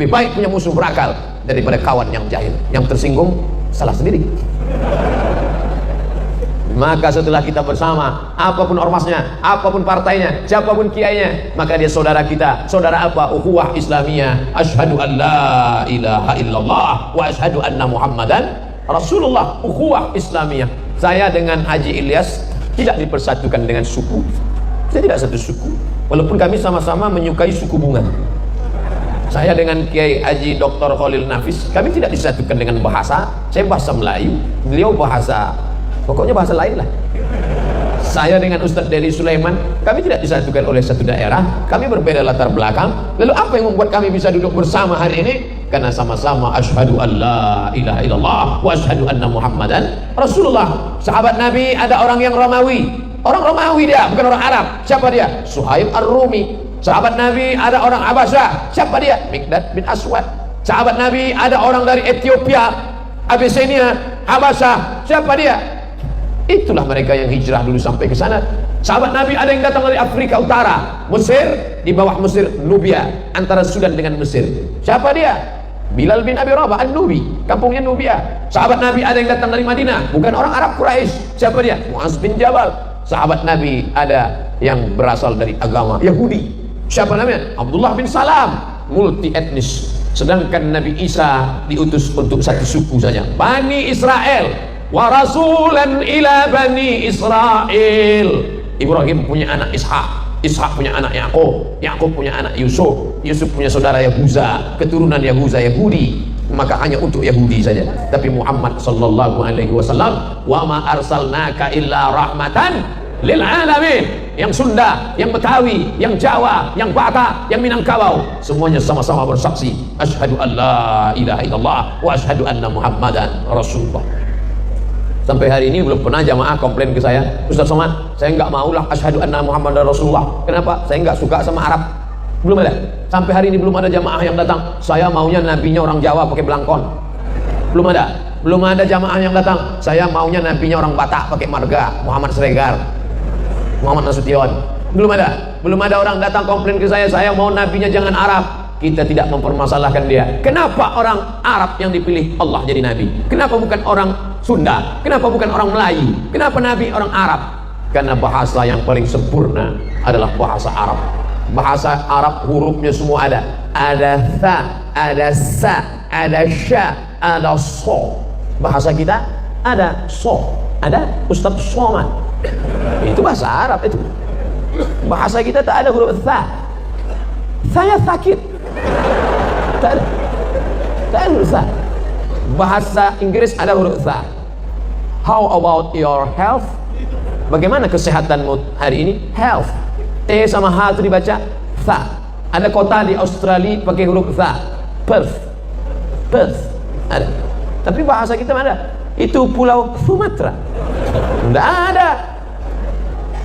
Lebih baik punya musuh berakal daripada kawan yang jahil. Yang tersinggung salah sendiri. Maka setelah kita bersama, apapun ormasnya, apapun partainya, siapapun kiainya, maka dia saudara kita. Saudara apa? Ukhuwah Islamiyah. Asyhadu an la ilaha illallah wa asyhadu anna Muhammadan Rasulullah. Ukhuwah Islamiyah. Saya dengan Haji Ilyas tidak dipersatukan dengan suku. Saya tidak satu suku, walaupun kami sama-sama menyukai suku bunga. Saya dengan Kiai Haji Dr. Khalil Nafis, kami tidak disatukan dengan bahasa. Saya bahasa Melayu, beliau bahasa, pokoknya bahasa lain lah. Saya dengan Ustadz Dedi Sulaiman, kami tidak disatukan oleh satu daerah, kami berbeda latar belakang. Lalu apa yang membuat kami bisa duduk bersama hari ini? Karena sama-sama asyhadu an la ilaha illallah wa asyhadu anna Muhammadan Rasulullah. Sahabat Nabi ada orang yang Romawi, orang Romawi dia, bukan orang Arab. Siapa dia? Suhaib Ar-Rumi. Sahabat Nabi ada orang Abasyah. Siapa dia? Mikdad bin Aswad. Sahabat Nabi ada orang dari Ethiopia, Abyssinia, Abasyah. Siapa dia? Itulah mereka yang hijrah dulu sampai ke sana. Sahabat Nabi ada yang datang dari Afrika Utara, Mesir, di bawah Mesir Nubia, antara Sudan dengan Mesir. Siapa dia? Bilal bin Abi Rabah An-Nubi, kampungnya Nubia. Sahabat Nabi ada yang datang dari Madinah, bukan orang Arab Quraisy. Siapa dia? Muaz bin Jabal. Sahabat Nabi ada yang berasal dari agama Yahudi. Siapa namanya? Abdullah bin Salam, multi etnis. Sedangkan Nabi Isa diutus untuk satu suku saja, Bani Israel. Wa rasulan ila Bani Israel. Ibrahim punya anak Ishak, Ishak punya anak Yakub, Yakub punya anak Yusuf, Yusuf punya saudara Yahuza, keturunan Yahuza Yahudi. Maka hanya untuk Yahudi saja. Tapi Muhammad sallallahu alaihi wasallam, wa ma arsalnaka illa rahmatan lil alamin. Yang Sunda, yang Betawi, yang Jawa, yang Batak, yang Minangkabau, semuanya sama-sama bersaksi asyhadu an la ilaha illallah wa asyhadu anna Muhammadan Rasulullah. Sampai hari ini belum pernah jamaah komplain ke saya, Ustaz Somad, saya nggak maulah asyhadu anna Muhammadan Rasulullah. Kenapa? Saya nggak suka sama Arab. Belum ada. Sampai hari ini belum ada jamaah yang datang, saya maunya nabinya orang Jawa pakai belangkon. Belum ada. Belum ada jamaah yang datang, saya maunya nabinya orang Batak pakai marga, Muhammad Sregar, Muhammad Nasution. Belum ada. Belum ada orang datang komplain ke saya mau nabinya jangan Arab. Kita tidak mempermasalahkan dia. Kenapa orang Arab yang dipilih Allah jadi nabi? Kenapa bukan orang Sunda? Kenapa bukan orang Melayu? Kenapa nabi orang Arab? Karena bahasa yang paling sempurna adalah bahasa Arab. Bahasa Arab hurufnya semua ada. Ada tha, ada sa, ada sya, ada so. Bahasa kita ada so, ada Ustaz Somad. Itu bahasa Arab itu. Bahasa kita tak ada huruf tha. Saya sakit. Tak ada. Tak ada huruf tha. Bahasa Inggris ada huruf tha. How about your health? Bagaimana kesehatanmu hari ini? Health. T sama H itu dibaca tha. Ada kota di Australia pakai huruf tha. Perth. Perth. Ada. Tapi bahasa kita mana? Itu pulau Sumatera. Tidak ada.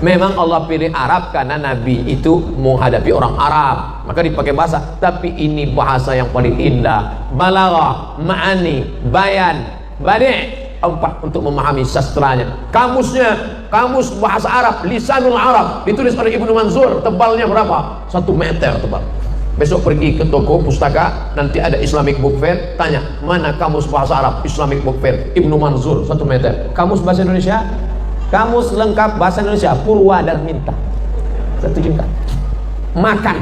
Memang Allah pilih Arab karena Nabi itu menghadapi orang Arab, maka dipakai bahasa. Tapi ini bahasa yang paling indah. Balaghah, ma'ani, bayan, badi'. 4 untuk memahami sastranya. Kamusnya, kamus bahasa Arab, Lisanul Arab, ditulis oleh Ibnu Manzur. Tebalnya berapa? 1 meter tebal. Besok pergi ke toko pustaka, nanti ada Islamic Book Fair, tanya mana kamus bahasa Arab Islamic Book Fair, Ibnu Manzur 1 meter. Kamus bahasa Indonesia, kamus lengkap bahasa Indonesia Purwadarminta 1 juta. Makan,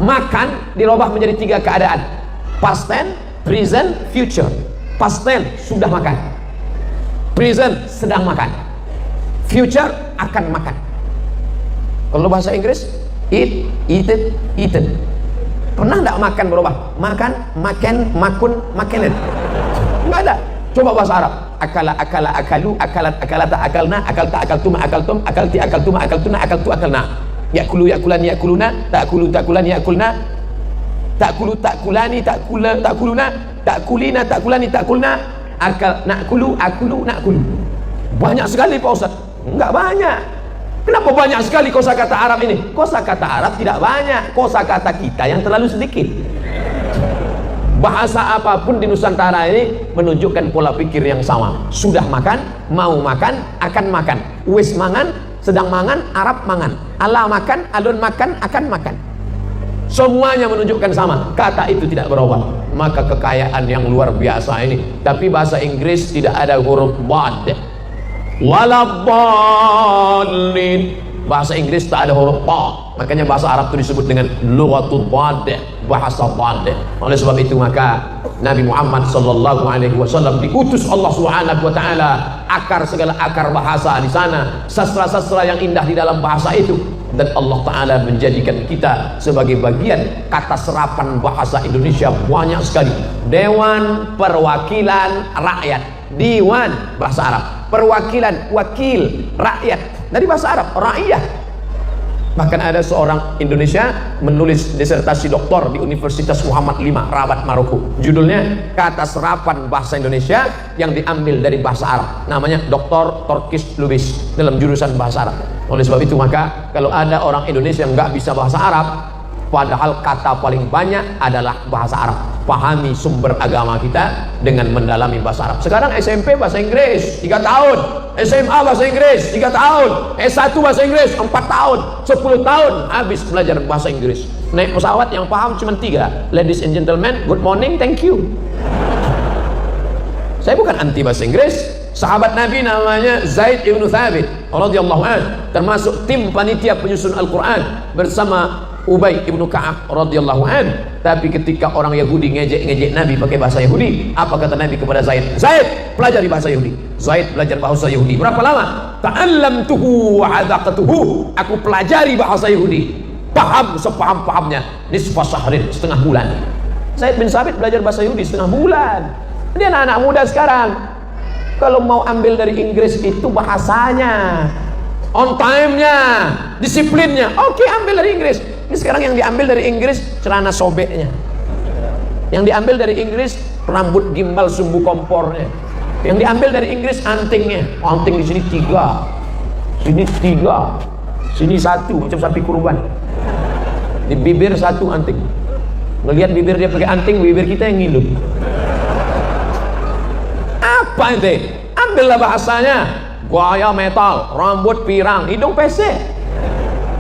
makan dirubah menjadi 3 keadaan: past tense, present, future. Past tense sudah makan, present sedang makan, future akan makan. Kalau bahasa Inggris, eat, eaten, eaten. Pernah enggak makan berubah? Makan, makan, makun, makanan. Enggak ada. Coba bahasa Arab. Akala, akala, akalu, akalat, akalata, akalna, akalta, akaltum, akaltum, akalti, akaltuma, akaltuna, akaltu, akalna. Yakulu, yakulan, yakuluna, takulu, takulan, yakulna, takulu, takulani, takula, takuluna, takulina, takulani, takulna, akal, nakulu, akulu, nakulu. Banyak sekali Pak Ustaz. Enggak banyak. Kenapa banyak sekali kosakata Arab ini? Kosakata Arab tidak banyak, kosakata kita yang terlalu sedikit. Bahasa apapun di Nusantara ini menunjukkan pola pikir yang sama. Sudah makan, mau makan, akan makan. Wis mangan, sedang mangan, Arab mangan. Allah makan, alun makan, akan makan. semuanya menunjukkan sama, kata itu tidak berubah. Maka kekayaan yang luar biasa ini. Tapi bahasa Inggris tidak ada huruf bad, waladdallin. Bahasa Inggris tak ada huruf ba, makanya bahasa Arab itu disebut dengan lughatul bad, bahasa bad. Oleh sebab itu maka Nabi Muhammad sallallahu alaihi wasallam diutus Allah Subhanahu wa taala, akar segala akar bahasa di sana, sastra-sastra yang indah di dalam bahasa itu, dan Allah taala menjadikan kita sebagai bagian kata serapan bahasa Indonesia banyak sekali. Dewan Perwakilan Rakyat, Diwan bahasa Arab, perwakilan wakil rakyat dari bahasa Arab, rakyat. Bahkan ada seorang Indonesia menulis disertasi doktor di Universitas Muhammad V Rabat Maroko, judulnya kata serapan bahasa Indonesia yang diambil dari bahasa Arab, namanya Dr. Turkish Lubis dalam jurusan bahasa Arab. Oleh sebab itu maka kalau ada orang Indonesia yang nggak bisa bahasa Arab, padahal kata paling banyak adalah bahasa Arab, pahami sumber agama kita dengan mendalami bahasa Arab. Sekarang SMP bahasa Inggris 3 tahun, SMA bahasa Inggris 3 tahun, S1 bahasa Inggris 4 tahun, 10 tahun habis belajar bahasa Inggris. Naik pesawat yang paham cuma 3, ladies and gentlemen, good morning, thank you. Saya bukan anti bahasa Inggris. Sahabat Nabi namanya Zaid ibn Thabit radhiyallahu anhu, termasuk tim panitia penyusun Al-Quran bersama Ubay ibnu Ka'ab radhiyallahu anhu. Tapi ketika orang Yahudi ngejek Nabi pakai bahasa Yahudi, apa kata Nabi kepada Zaid? Zaid, pelajari bahasa Yahudi. Zaid belajar bahasa Yahudi. Berapa lama? Ta'allamtuhu wa 'adaqtuhu. Aku pelajari bahasa Yahudi, paham sepaham-pahamnya, nisfa syahrin, setengah bulan. Zaid bin Sabit belajar bahasa Yahudi setengah bulan. Dia anak-anak muda sekarang kalau mau ambil dari Inggris itu bahasanya, on time-nya, disiplinnya, oke, ambil dari Inggris. Ini sekarang yang diambil dari Inggris celana sobeknya, yang diambil dari Inggris rambut gimbal sumbu kompornya, yang diambil dari Inggris antingnya. Anting di sini 3, sini 3, sini 1, macam sapi kurban. Di bibir 1 anting. Ngelihat bibir dia pakai anting, bibir kita yang ngilu. Apa itu? Ambillah bahasanya, gaya metal, rambut pirang, hidung pesek.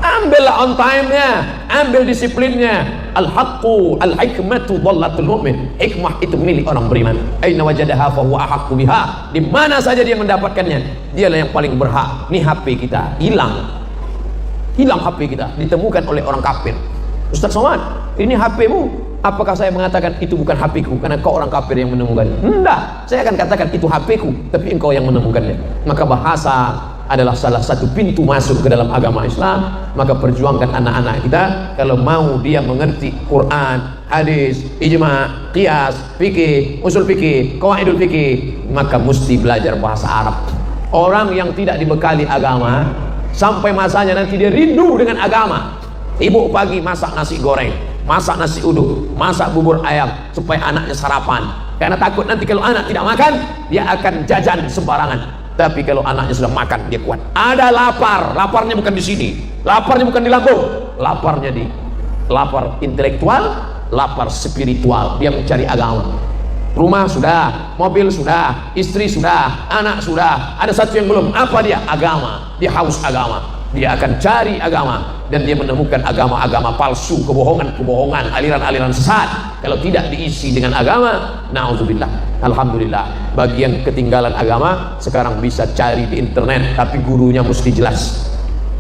Ambillah on time-nya, ambil disiplinnya. Al-haqqu al-hikmatu dhallatul mu'min. Hikmah itu milik orang beriman. Aina wajadaha fa huwa ahaqqu biha. Di mana saja dia mendapatkannya, dialah yang paling berhak. Nih HP kita hilang. Hilang HP kita, ditemukan oleh orang kafir. Ustaz Somad, ini HP-mu. Apakah saya mengatakan itu bukan HP-ku karena kau orang kafir yang menemukannya? Enggak, saya akan katakan itu HP-ku, tapi engkau yang menemukannya. Maka bahasa adalah salah satu pintu masuk ke dalam agama Islam. Maka perjuangkan anak-anak kita, kalau mau dia mengerti Quran, hadis, ijma, qiyas, fikih, usul fikih, qawaidul fikih, maka mesti belajar bahasa Arab. Orang yang tidak dibekali agama, sampai masanya nanti dia rindu dengan agama. Ibu pagi masak nasi goreng, masak nasi uduk, masak bubur ayam supaya anaknya sarapan, karena takut nanti kalau anak tidak makan dia akan jajan sembarangan. Tapi kalau anaknya sudah makan, dia kuat. Ada lapar, laparnya bukan di sini, laparnya bukan di lambung, laparnya di lapar intelektual, lapar spiritual. Dia mencari agama. Rumah sudah, mobil sudah, istri sudah, anak sudah, ada satu yang belum. Apa dia? Agama. Dia haus agama. Dia akan cari agama, dan dia menemukan agama-agama palsu, kebohongan-kebohongan, aliran-aliran sesat. Kalau tidak diisi dengan agama, na'udzubillah. Alhamdulillah, bagi yang ketinggalan agama sekarang bisa cari di internet, tapi gurunya mesti jelas.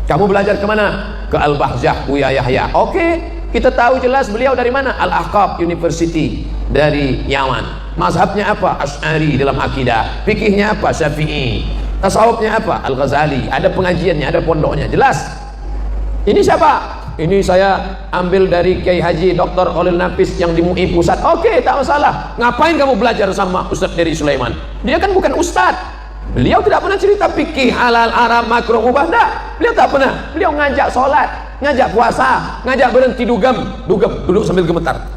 Kamu belajar kemana? Ke Al-Bahjah, Buya Yahya. Oke, kita tahu jelas beliau dari mana. Al-Ahqaf University dari Yaman. Mazhabnya apa? Asy'ari dalam akidah. Fikihnya apa? Syafi'i. Tasawufnya apa? Al-Ghazali. Ada pengajiannya, ada pondoknya, jelas. Ini siapa? Ini saya ambil dari Kiai Haji Dr. Khalil Nafis yang di MUI Pusat. Oke, tak masalah. Ngapain kamu belajar sama Ustaz Dery Sulaiman? Dia kan bukan ustaz. Beliau tidak pernah cerita fikih halal, haram, makruh, mubah. Enggak. Beliau tak pernah. Beliau ngajak sholat, ngajak puasa, ngajak berhenti dugem, duduk sambil gemetar.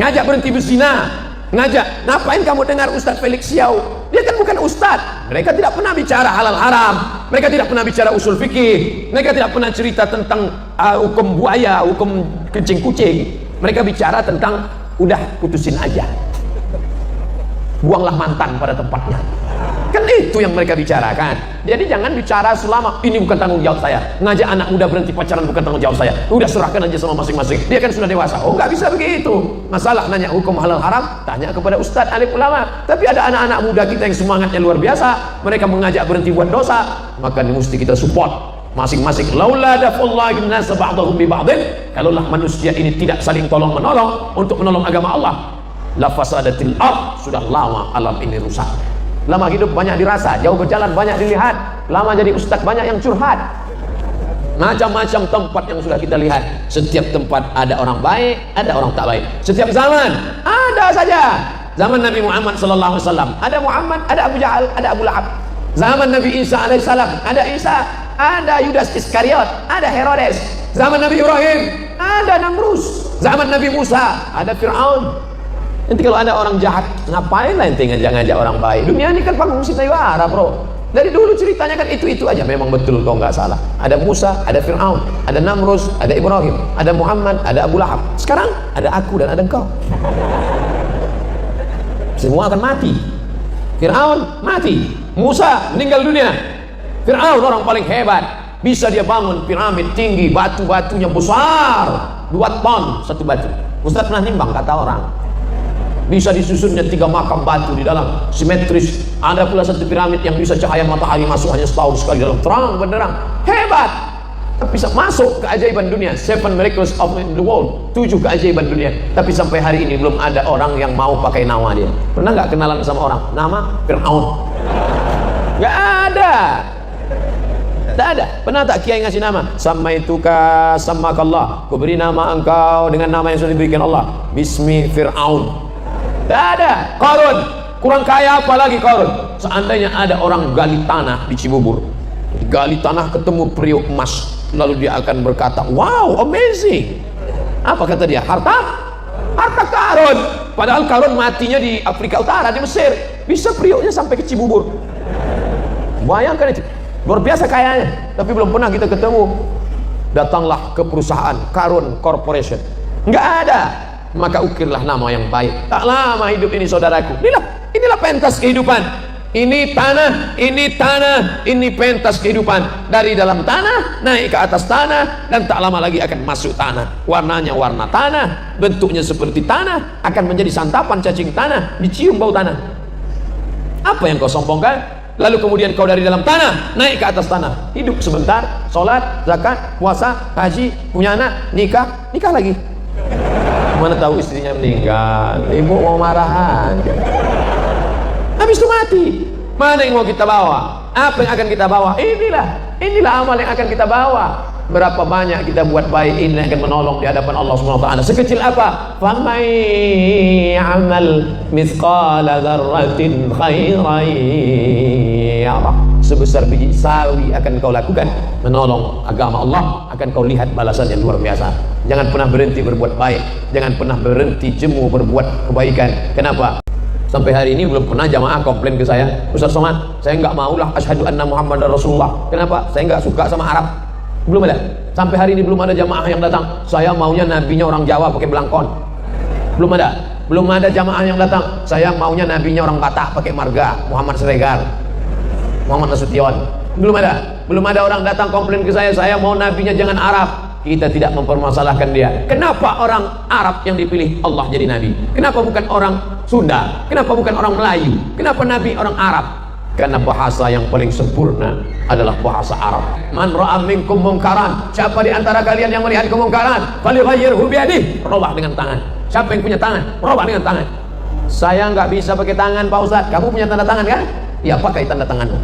Ngajak berhenti berzina, ngajak. Ngapain kamu dengar Ustaz Felix Xiao? Dia kan bukan ustaz. Mereka tidak pernah bicara halal haram, mereka tidak pernah bicara usul fikih, mereka tidak pernah cerita tentang hukum buaya, hukum kencing kucing. Mereka bicara tentang udah putusin aja, buanglah mantan pada tempatnya. Kan itu yang mereka bicarakan. Jadi jangan bicara selama ini bukan tanggung jawab saya. Ngajak anak muda berhenti pacaran bukan tanggung jawab saya. Udah serahkan aja sama masing-masing. Dia kan sudah dewasa. Oh, nggak bisa begitu. Masalah nanya hukum halal haram, tanya kepada ustadz alim ulama. Tapi ada anak-anak muda kita yang semangatnya luar biasa. Mereka mengajak berhenti buat dosa. Maka mesti kita support masing-masing. Laula dafullahi nas ba'dahum bi ba'din. Kalaulah manusia ini tidak saling tolong menolong untuk menolong agama Allah, la fasadatil ard, sudah lama alam ini rusak. Lama hidup banyak dirasa, jauh berjalan banyak dilihat, lama jadi ustaz banyak yang curhat. Macam-macam tempat yang sudah kita lihat. Setiap tempat ada orang baik, ada orang tak baik. Setiap zaman ada saja. Zaman Nabi Muhammad sallallahu alaihi wasallam ada Muhammad, ada Abu Jahal, ada Abu Lahab. Zaman Nabi Isa alaihissalam ada Isa, ada Yudas Iskariot, ada Herodes. Zaman Nabi Ibrahim ada Namrus. Zaman Nabi Musa ada Fir'aun. Nanti kalau ada orang jahat, ngapain lah ente ngajak-ngajak orang baik? Dunia ini kan panggung sandiwara, bro. Dari dulu ceritanya kan itu-itu aja. Memang betul kau nggak salah. Ada Musa, ada Fir'aun, ada Namrus, ada Ibrahim, ada Muhammad, ada Abu Lahab. Sekarang ada aku dan ada engkau. Semua akan mati. Fir'aun mati, Musa meninggal dunia. Fir'aun orang paling hebat, bisa dia bangun piramid tinggi, batu-batunya besar, 2 ton satu batu. Ustaz pernah nimbang kata orang. Bisa disusunnya 3 makam batu di dalam, simetris. Ada pula satu piramid yang bisa cahaya matahari masuk hanya setahun sekali dalam, terang benderang, hebat. Bisa masuk keajaiban dunia, 7 miracles of the world, 7 keajaiban dunia. Tapi sampai hari ini belum ada orang yang mau pakai nama dia. Pernah nggak kenalan sama orang nama Fir'aun? Nggak ada. Tak ada. Pernah tak kiai ngasih nama? Samaituka samakallah, ku beri nama engkau dengan nama yang sudah diberikan Allah, Bismi Fir'aun. Tidak ada. Qarun, kurang kaya apa lagi Qarun? Seandainya ada orang gali tanah di Cibubur, gali tanah ketemu periuk emas, lalu dia akan berkata, wow, amazing. Apa kata dia? Harta Qarun. Padahal Qarun matinya di Afrika Utara, di Mesir. Bisa periuknya sampai ke Cibubur. Bayangkan itu, luar biasa kayanya. Tapi belum pernah kita ketemu. Datanglah ke perusahaan Qarun Corporation, nggak ada. Maka ukirlah nama yang baik. Tak lama hidup ini saudaraku. Inilah pentas kehidupan. Ini tanah, ini pentas kehidupan. Dari dalam tanah naik ke atas tanah, dan tak lama lagi akan masuk tanah. Warnanya warna tanah, bentuknya seperti tanah, akan menjadi santapan cacing tanah, dicium bau tanah. Apa yang kau sombongkan? Lalu kemudian kau dari dalam tanah naik ke atas tanah, hidup sebentar, sholat, zakat, puasa, haji, punya anak, nikah lagi. Mana tahu istrinya meninggal, ibu mau marahan, habis itu mati. Mana yang mau kita bawa? Apa yang akan kita bawa? Inilah amal yang akan kita bawa. Berapa banyak kita buat baik, ini akan menolong di hadapan Allah Subhanahu wa taala. Sekecil apa? Faman ya'mal mithqala dzarratin khairan yarah. Sebesar biji sawi akan kau lakukan menolong agama Allah, akan kau lihat balasan yang luar biasa. Jangan pernah berhenti berbuat baik, jangan pernah berhenti jemu berbuat kebaikan. Kenapa? Sampai hari ini belum pernah jamaah komplain ke saya, Ustaz Somad, saya nggak maulah asyhadu anna Muhammadar Rasulullah. Kenapa? Saya nggak suka sama Arab. Belum ada. Sampai hari ini belum ada jamaah yang datang, saya maunya nabinya orang Jawa pakai belangkon. Belum ada. Belum ada jamaah yang datang, saya maunya nabinya orang Batak pakai marga, Muhammad Siregar, Muhammad Nasution. Belum ada. Belum ada orang datang komplain ke saya mau nabinya jangan Arab. Kita tidak mempermasalahkan dia. Kenapa orang Arab yang dipilih Allah jadi nabi? Kenapa bukan orang Sunda? Kenapa bukan orang Melayu? Kenapa nabi orang Arab? Karena bahasa yang paling sempurna adalah bahasa Arab. Man ra'a minkum munkaran, siapa di antara kalian yang melihat kemungkaran, falyughayyirhu biyadihi, robah dengan tangan. Siapa yang punya tangan? Robah dengan tangan. Saya nggak bisa pakai tangan, Pak Ustaz. Kamu punya tanda tangan kan? Ya, pakai tanda tanganmu.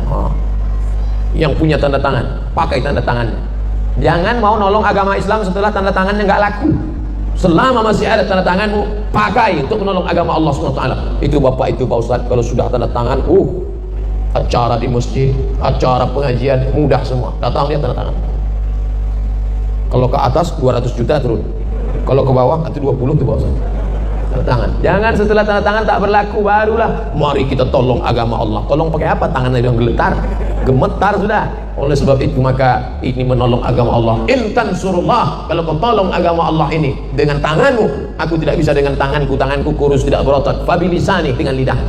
Yang punya tanda tangan, pakai tanda tangan. Jangan mau nolong agama Islam setelah tanda tangannya nggak laku. Selama masih ada tanda tanganmu, pakai untuk menolong agama Allah SWT. Itu Bapak, itu Pak Ustaz, kalau sudah tanda tangan, acara di masjid, acara pengajian, mudah semua. Datang dia tanda tangan. Kalau ke atas 200 juta turun. Kalau ke bawah itu 20 tuh Pak Ustaz. Tanda tangan. Jangan setelah tanda tangan tak berlaku barulah mari kita tolong agama Allah. Tolong pakai apa? Tangannya yang geletar, gemetar sudah. Oleh sebab itu maka ini menolong agama Allah. In tansurullah, kalau kau tolong agama Allah ini dengan tanganmu, aku tidak bisa dengan tanganku kurus tidak berotot. Fabilisani, dengan lidah.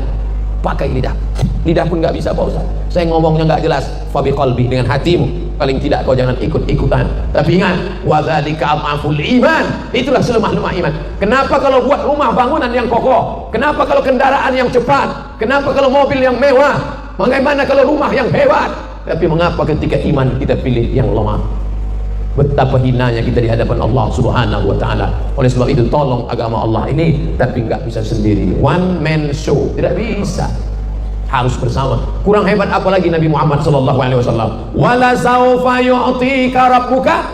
Pakai lidah. Lidah pun nggak bisa Pak Ustaz. Saya ngomongnya nggak jelas. Fabi qalbi, dengan hatimu. Paling tidak kau jangan ikut-ikutan. Tapi ingat, wa dzalika amaful iman. Itulah selemah-lemah iman. Kenapa kalau buat rumah bangunan yang kokoh? Kenapa kalau kendaraan yang cepat? Kenapa kalau mobil yang mewah? Bagaimana kalau rumah yang hebat? Tapi mengapa ketika iman kita pilih yang lemah? Betapa hinanya kita di hadapan Allah Subhanahu wa taala. Oleh sebab itu tolong agama Allah ini, tapi nggak bisa sendiri. One man show, tidak bisa. Harus bersama. Kurang hebat apalagi Nabi Muhammad sallallahu alaihi wasallam. Wala saufa yu'tika rabbuka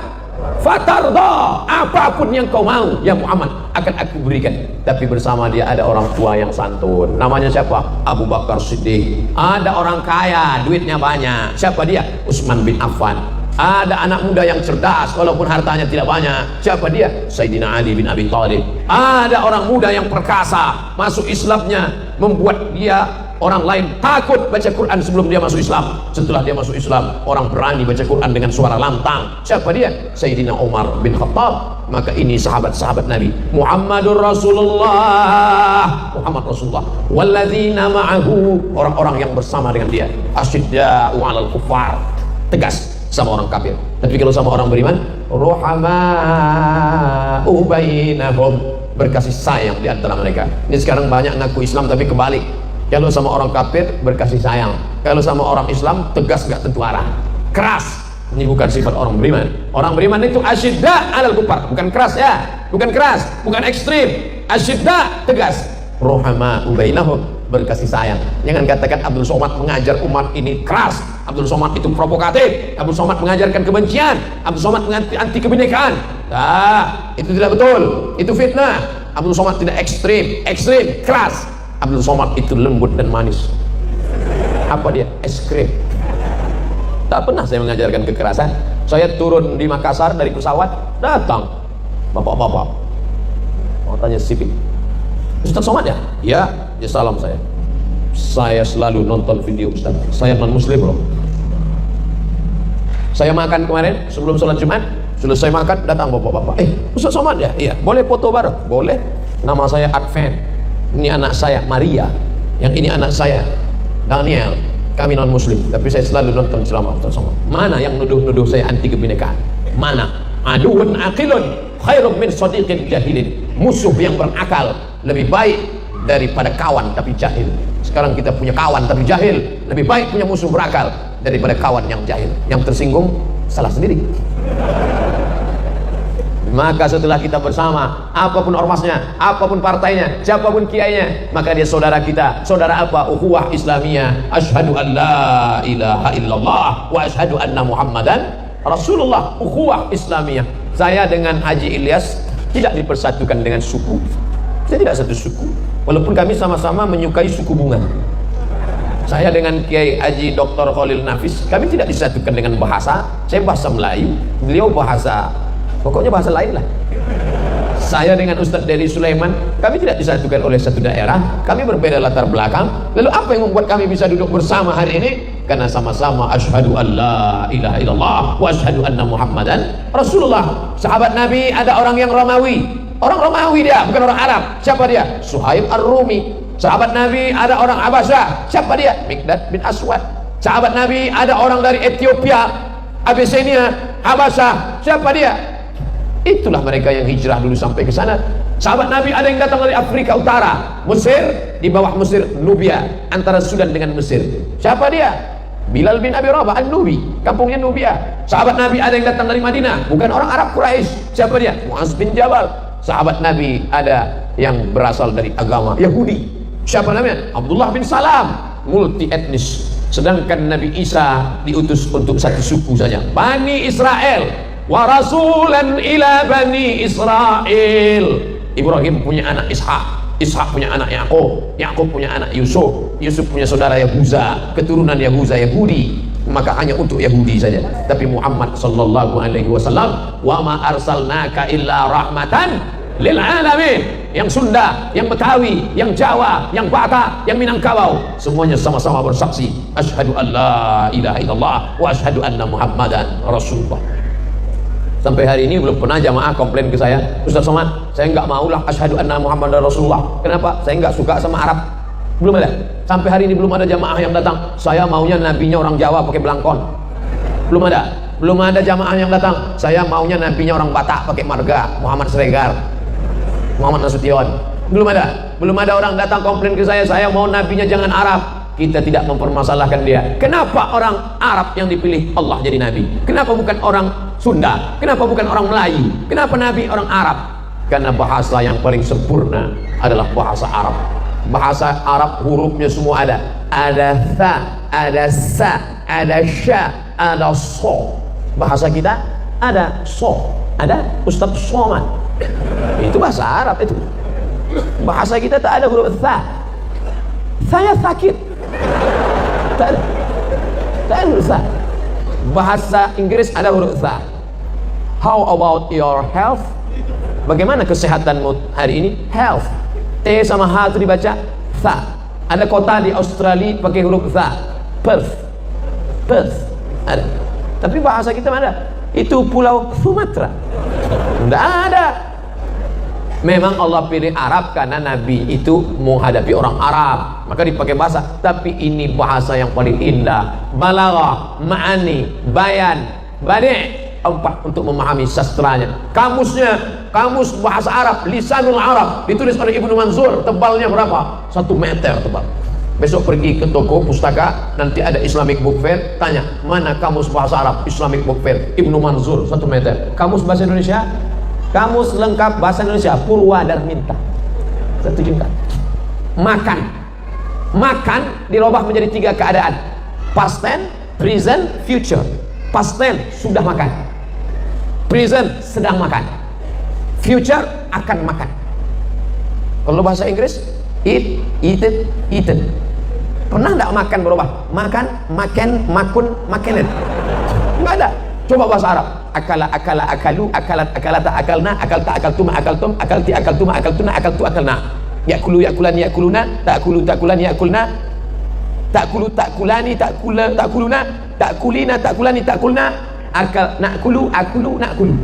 fatarda. Apapun yang kau mau ya Muhammad akan aku berikan. Tapi bersama dia ada orang tua yang santun. Namanya siapa? Abu Bakar Siddiq. Ada orang kaya, duitnya banyak. Siapa dia? Utsman bin Affan. Ada anak muda yang cerdas walaupun hartanya tidak banyak. Siapa dia? Sayyidina Ali bin Abi Thalib. Ada orang muda yang perkasa, masuk Islamnya membuat dia orang lain takut baca Quran sebelum dia masuk Islam. Setelah dia masuk Islam, orang berani baca Quran dengan suara lantang. Siapa dia? Sayyidina Umar bin Khattab. Maka ini sahabat-sahabat Nabi. Muhammadur Rasulullah. Muhammad Rasulullah. Walladzina ma'ahu, orang-orang yang bersama dengan dia. Asyidda'u 'alal kuffar. Tegas sama orang kafir. Tapi kalau sama orang beriman, ruhama'u bainahum, berkasih sayang di antara mereka. Ini sekarang banyak ngaku Islam tapi kebalik. Kalau sama orang kafir berkasih sayang, kalau sama orang Islam tegas gak tentu arah, keras. Ini bukan sifat orang beriman. Orang beriman itu asyidda alal kufar, bukan keras ya, bukan keras, bukan ekstrim. Asyidda tegas. Ruhama'u bainahum, berkasih sayang. Jangan katakan Abdul Somad mengajar umat ini keras, Abdul Somad itu provokatif, Abdul Somad mengajarkan kebencian, Abdul Somad anti kebinekaan. Nah, itu tidak betul, itu fitnah. Abdul Somad tidak ekstrim, keras. Abdul Somad itu lembut dan manis. Apa dia? Es krim. Tak pernah saya mengajarkan kekerasan. Saya turun di Makassar dari pesawat, datang bapak-bapak, mau tanya sipil, Ustaz Somad ya? Ya, ya salam saya. Saya selalu nonton video Ustaz. Saya non muslim loh. Saya makan kemarin sebelum sholat Jumat, selesai makan datang bapak-bapak. Ustaz Somad ya? Iya. Boleh foto bareng? Boleh. Nama saya Advent. Ini anak saya Maria. Yang ini anak saya Daniel. Kami non muslim, tapi saya selalu nonton ceramah Ustaz Somad. Mana yang nuduh-nuduh saya anti kebinekaan? Mana? Aduun aqilun khairum min sadiqin jahilin. Musuh yang berakal lebih baik daripada kawan tapi jahil. Sekarang kita punya kawan tapi jahil, lebih baik punya musuh berakal daripada kawan yang jahil. Yang tersinggung salah sendiri. Maka setelah kita bersama, apapun ormasnya, apapun partainya, siapapun kiainya, maka dia saudara kita. Saudara apa? Ukhuwah Islamiyah. Asyhadu an la ilaha illallah wa asyhadu anna Muhammadan Rasulullah. Ukhuwah Islamiyah. Saya dengan Haji Ilyas tidak dipersatukan dengan suku. Saya tidak satu suku, walaupun kami sama-sama menyukai suku bunga. Saya dengan Kiai Haji Dr. Khalil Nafis, kami tidak disatukan dengan bahasa. Saya bahasa Melayu, beliau bahasa, pokoknya bahasa lain lah. Saya dengan Ustadz Dedi Sulaiman, kami tidak disatukan oleh satu daerah, kami berbeda latar belakang. Lalu apa yang membuat kami bisa duduk bersama hari ini? Karena sama-sama asyhadu an la ilaha illallah wa asyhadu anna Muhammadan Rasulullah. Sahabat Nabi ada orang yang Romawi. Orang Romawi dia, bukan orang Arab. Siapa dia? Suhaib Ar-Rumi. Sahabat Nabi ada orang Abasyah. Siapa dia? Mikdad bin Aswad. Sahabat Nabi ada orang dari Ethiopia, Abyssinia, Abasyah. Siapa dia? Itulah mereka yang hijrah dulu sampai ke sana. Sahabat Nabi ada yang datang dari Afrika Utara, Mesir, di bawah Mesir Nubia, antara Sudan dengan Mesir. Siapa dia? Bilal bin Abi Rabah An-Nubi, kampungnya Nubia. Sahabat Nabi ada yang datang dari Madinah, bukan orang Arab Quraisy. Siapa dia? Muaz bin Jabal. Sahabat Nabi ada yang berasal dari agama Yahudi. Siapa namanya? Abdullah bin Salam, multi etnis. Sedangkan Nabi Isa diutus untuk satu suku saja, Bani Israel. Wa rasulan ila Bani Israel. Ibrahim punya anak Ishak, Ishak punya anak Yakub, Yakub punya anak Yusuf, Yusuf punya saudara Yahuza, keturunan Yahuza Yahudi. Maka hanya untuk Yahudi saja. Tapi Muhammad sallallahu alaihi wasallam, wa ma arsalnaka illa rahmatan lil alamin. Yang Sunda, yang Betawi, yang Jawa, yang Batak, yang Minangkabau, semuanya sama-sama bersaksi asyhadu an la ilaha illallah wa asyhadu anna Muhammadan Rasulullah. Sampai hari ini belum pernah jamaah komplain ke saya, Ustaz Somad, saya nggak maulah asyhadu anna Muhammadan Rasulullah. Kenapa? Saya nggak suka sama Arab. Belum ada. Sampai hari ini belum ada jamaah yang datang, saya maunya nabinya orang Jawa pakai belangkon. Belum ada. Belum ada jamaah yang datang, saya maunya nabinya orang Batak pakai marga, Muhammad Sregar, Muhammad Nasution. Belum ada. Belum ada orang datang komplain ke saya mau nabinya jangan Arab. Kita tidak mempermasalahkan dia. Kenapa orang Arab yang dipilih Allah jadi nabi? Kenapa bukan orang Sunda? Kenapa bukan orang Melayu? Kenapa nabi orang Arab? Karena bahasa yang paling sempurna adalah bahasa Arab. Bahasa Arab hurufnya semua ada. Ada tha, ada sa, ada sya, ada so. Bahasa kita ada so, ada Ustaz Somad. Itu bahasa Arab itu. Bahasa kita tak ada huruf tha. Saya sakit. Tak ada. Tak ada huruf tha. Bahasa Inggris ada huruf tha. How about your health? Bagaimana kesehatanmu hari ini? Health. T sama H itu dibaca tha. Ada kota di Australia pakai huruf tha. Perth. Perth. Ada. Tapi bahasa kita mana? Itu pulau Sumatera. Tidak ada. Memang Allah pilih Arab karena Nabi itu menghadapi orang Arab, maka dipakai bahasa. Tapi ini bahasa yang paling indah. Balaghah, ma'ani, bayan, badi'. 4 untuk memahami sastranya. Kamusnya, kamus bahasa Arab, Lisanul Arab, ditulis oleh Ibnu Manzur. Tebalnya berapa? 1 meter tebal. Besok pergi ke toko pustaka, nanti ada Islamic Book Fair, tanya mana kamus bahasa Arab Islamic Book Fair, Ibnu Manzur 1 meter. Kamus bahasa Indonesia, kamus lengkap bahasa Indonesia Purwadarminta 1 juta. Makan, makan dirubah menjadi 3 keadaan: past tense, present, future. Past tense sudah makan, present sedang makan, future akan makan. Kalau bahasa Inggris, eat, eaten, eaten. Pernah tidak makan berubah? Makan, makan, makun, makanan. Enggak ada. Coba bahasa Arab. Akala, akala, akalu, akalat, akalata, akalna, akalta, akaltuma, akaltum, akalti, akaltuma, akaltuna, akaltu, akalna. Yakulu, yakulan, yakuluna, takulu, takulan, yakulna, takulu, takulani, takuluna, takulina, takulani, takulna, akal, nakulu, akulu, nakulu.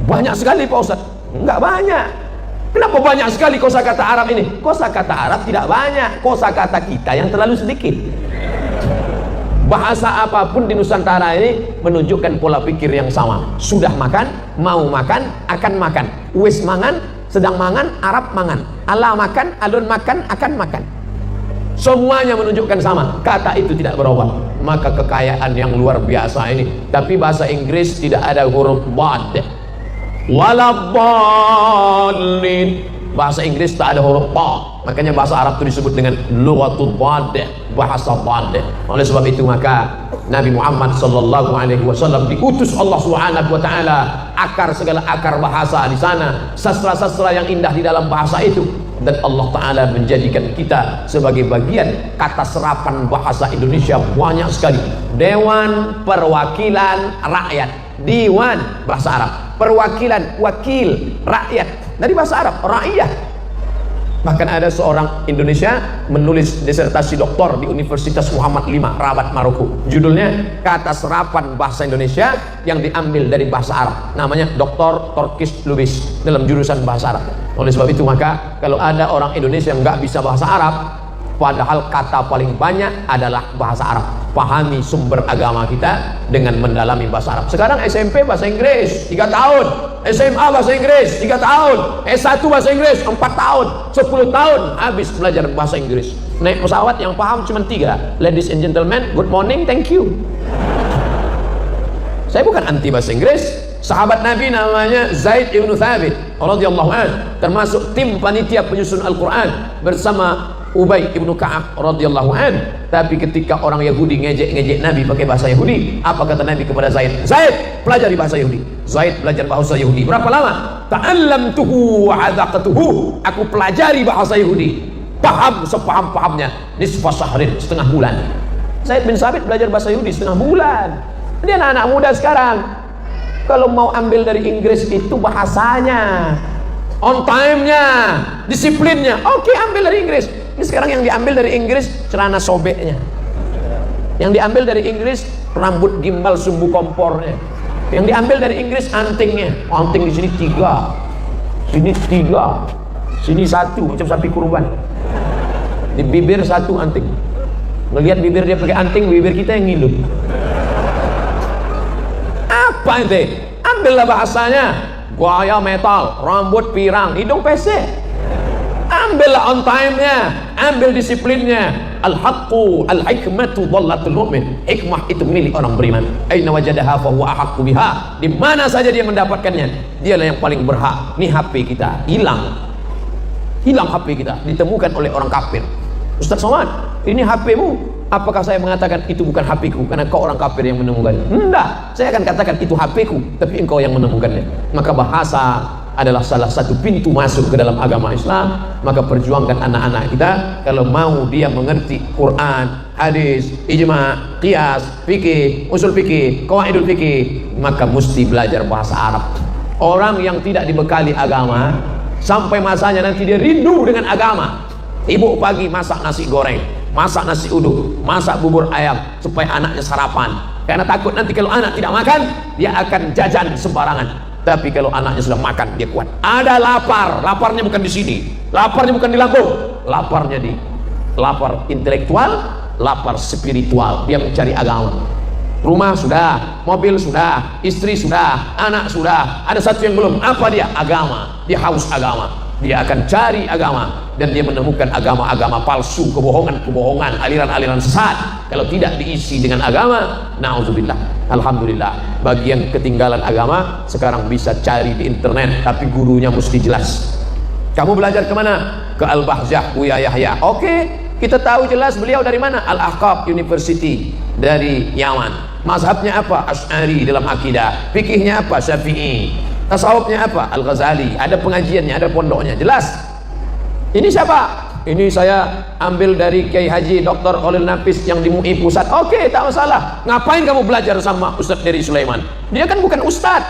Banyak sekali Pak Ustaz. Enggak banyak. Kenapa banyak sekali kosakata Arab ini? Kosakata Arab tidak banyak, kosakata kita yang terlalu sedikit. Bahasa apapun di Nusantara ini menunjukkan pola pikir yang sama. Sudah makan, mau makan, akan makan. Wis mangan, sedang mangan, Arab mangan. Allah makan, alun makan, akan makan. Semuanya menunjukkan sama. Kata itu tidak berubah. Maka kekayaan yang luar biasa ini. Tapi bahasa Inggris tidak ada huruf bad. Waladdallin. Bahasa Inggris tak ada huruf ba, makanya bahasa Arab itu disebut dengan lughatul bad, bahasa bad. Oleh sebab itu maka Nabi Muhammad sallallahu alaihi wasallam diutus Allah Subhanahu wa taala, akar segala akar bahasa di sana, sastra-sastra yang indah di dalam bahasa itu, dan Allah taala menjadikan kita sebagai bagian kata serapan bahasa Indonesia banyak sekali. Dewan Perwakilan Rakyat, Diwan bahasa Arab, perwakilan wakil rakyat dari bahasa Arab, rakyat. Bahkan ada seorang Indonesia menulis disertasi doktor di Universitas Muhammad V Rabat Maroko, judulnya kata serapan bahasa Indonesia yang diambil dari bahasa Arab, namanya Dr. Torkis Lubis dalam jurusan bahasa Arab. Oleh sebab itu maka kalau ada orang Indonesia yang nggak bisa bahasa Arab, padahal kata paling banyak adalah bahasa Arab, pahami sumber agama kita dengan mendalami bahasa Arab. Sekarang SMP bahasa Inggris 3 tahun, SMA bahasa Inggris 3 tahun, S1 bahasa Inggris 4 tahun, 10 tahun habis belajar bahasa Inggris. Naik pesawat yang paham cuma 3, ladies and gentlemen, good morning, thank you. Saya bukan anti bahasa Inggris. Sahabat Nabi namanya Zaid ibn Thabit radhiyallahu anhu, termasuk tim panitia penyusun Al-Quran bersama Ubay ibn Ka'ab radhiyallahu anhu. Tapi ketika orang Yahudi ngejek-ngejek Nabi pakai bahasa Yahudi, apa kata Nabi kepada Zaid? Zaid, pelajari bahasa Yahudi. Zaid belajar bahasa Yahudi. Berapa lama? Ta'allamtuhu wa 'adzaqtuhu. Aku pelajari bahasa Yahudi, paham sepaham-pahamnya. Nisfa syahrin, setengah bulan. Zaid bin Sabit belajar bahasa Yahudi setengah bulan. Dia anak-anak muda sekarang. Kalau mau ambil dari Inggris itu bahasanya, on time-nya, disiplinnya, oke, ambil dari Inggris. Ini sekarang yang diambil dari Inggris celana sobeknya, yang diambil dari Inggris rambut gimbal sumbu kompornya, yang diambil dari Inggris antingnya. Anting di sini 3, sini 3, sini 1, macam sapi kurban. Di bibir satu anting. Ngelihat bibir dia pakai anting, bibir kita yang ngilu. Apa ente? Ambillah bahasanya. Gaya metal, rambut pirang, hidung pesek. Ambillah on time-nya, ambil disiplinnya. Al-haqqu al-hikmatu dhallatul mu'min. Hikmah itu milik orang beriman. Aina wajadaha fa huwa ahaqqu biha. Di mana saja dia mendapatkannya, dialah yang paling berhak. Nih HP kita hilang. Hilang HP kita, ditemukan oleh orang kafir. Ustaz Somad, ini HP-mu. Apakah saya mengatakan itu bukan HP-ku karena kau orang kafir yang menemukannya? Enggak, saya akan katakan itu HP-ku, tapi engkau yang menemukannya. Maka bahasa adalah salah satu pintu masuk ke dalam agama Islam. Maka perjuangkan anak-anak kita kalau mau dia mengerti Quran, hadis, ijma, qiyas, fikih, usul fikih, qawaidul fikih, maka mesti belajar bahasa Arab. Orang yang tidak dibekali agama sampai masanya nanti dia rindu dengan agama. Ibu pagi masak nasi goreng, masak nasi uduk, masak bubur ayam supaya anaknya sarapan. Karena takut nanti kalau anak tidak makan, dia akan jajan sembarangan. Tapi kalau anaknya sudah makan, dia kuat. Ada lapar, laparnya bukan di sini, laparnya bukan di lambung, laparnya di lapar intelektual, lapar spiritual. Dia mencari agama. Rumah sudah, mobil sudah, istri sudah, anak sudah. Ada satu yang belum, apa dia? Agama. Dia haus agama. Dia akan cari agama dan dia menemukan agama-agama palsu, kebohongan-kebohongan, aliran-aliran sesat. Kalau tidak diisi dengan agama, na'udzubillah. Alhamdulillah, bagian ketinggalan agama sekarang bisa cari di internet, tapi gurunya mesti jelas. Kamu belajar kemana? Ke Al-Bahjah, Buya Yahya. Oke, kita tahu jelas beliau dari mana. Al-Ahqaf University dari Yaman. Mazhabnya apa? Asy'ari dalam akidah. Fikihnya apa? Syafi'i. Tasawufnya apa? Al-Ghazali. Ada pengajiannya, ada pondoknya, jelas. Ini siapa? Ini saya ambil dari Kiai Haji Dr. Khalil Nafis yang di MUI Pusat. Oke, tak masalah. Ngapain kamu belajar sama Ustaz Dery Sulaiman? Dia kan bukan ustaz.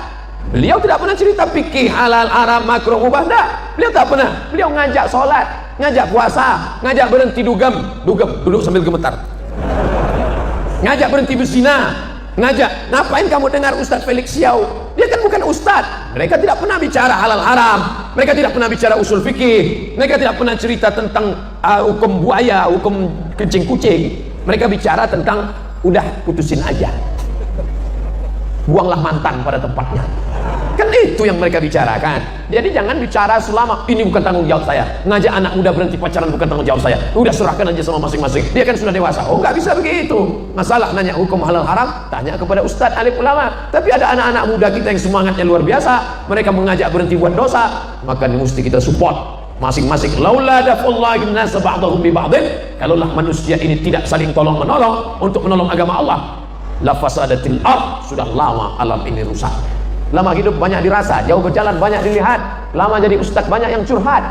Beliau tidak pernah cerita fikih halal, haram, makruh, mubah. Enggak. Beliau tak pernah. Beliau ngajak sholat, ngajak puasa, ngajak berhenti dugem, duduk sambil gemetar. Ngajak berhenti berzina, ngajak. Ngapain kamu dengar Ustaz Felix Xiao? Dia kan bukan ustaz. Mereka tidak pernah bicara halal haram, mereka tidak pernah bicara usul fikih, mereka tidak pernah cerita tentang hukum buaya, hukum kencing kucing. Mereka bicara tentang udah putusin aja, buanglah mantan pada tempatnya. Kan itu yang mereka bicarakan. Jadi jangan bicara selama ini bukan tanggung jawab saya. Ngajak anak muda berhenti pacaran bukan tanggung jawab saya. Udah serahkan aja sama masing-masing. Dia kan sudah dewasa. Oh, nggak bisa begitu. Masalah nanya hukum halal haram, tanya kepada ustadz alim ulama. Tapi ada anak-anak muda kita yang semangatnya luar biasa. Mereka mengajak berhenti buat dosa. Maka mesti kita support masing-masing. Laula dafullahi bin-nas ba'dahum bi ba'din. Kalaulah manusia ini tidak saling tolong menolong untuk menolong agama Allah, la fasadatil ard. Sudah lama alam ini rusak. Lama hidup banyak dirasa, jauh berjalan banyak dilihat. Lama jadi ustadz banyak yang curhat.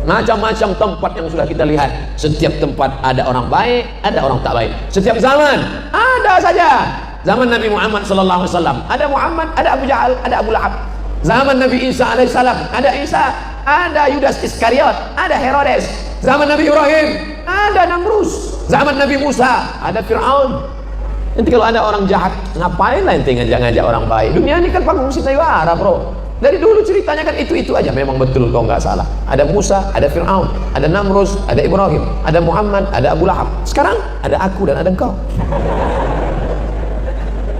Macam-macam tempat yang sudah kita lihat. Setiap tempat ada orang baik, ada orang tak baik. Setiap zaman ada saja. Zaman Nabi Muhammad SAW ada Muhammad, ada Abu Jahal, ada Abu Lahab. Zaman Nabi Isa alaihissalam ada Isa, ada Yudas Iskariot, ada Herodes. Zaman Nabi Ibrahim ada Namrus. Zaman Nabi Musa ada Fir'aun. Nanti kalau ada orang jahat, ngapain lah ente ngajak-ngajak orang baik? Dunia ini kan panggung sayembara, bro. Dari dulu ceritanya kan itu-itu aja. Memang betul kau nggak salah. Ada Musa, ada Fir'aun, ada Namrus, ada Ibrahim, ada Muhammad, ada Abu Lahab. Sekarang ada aku dan ada engkau.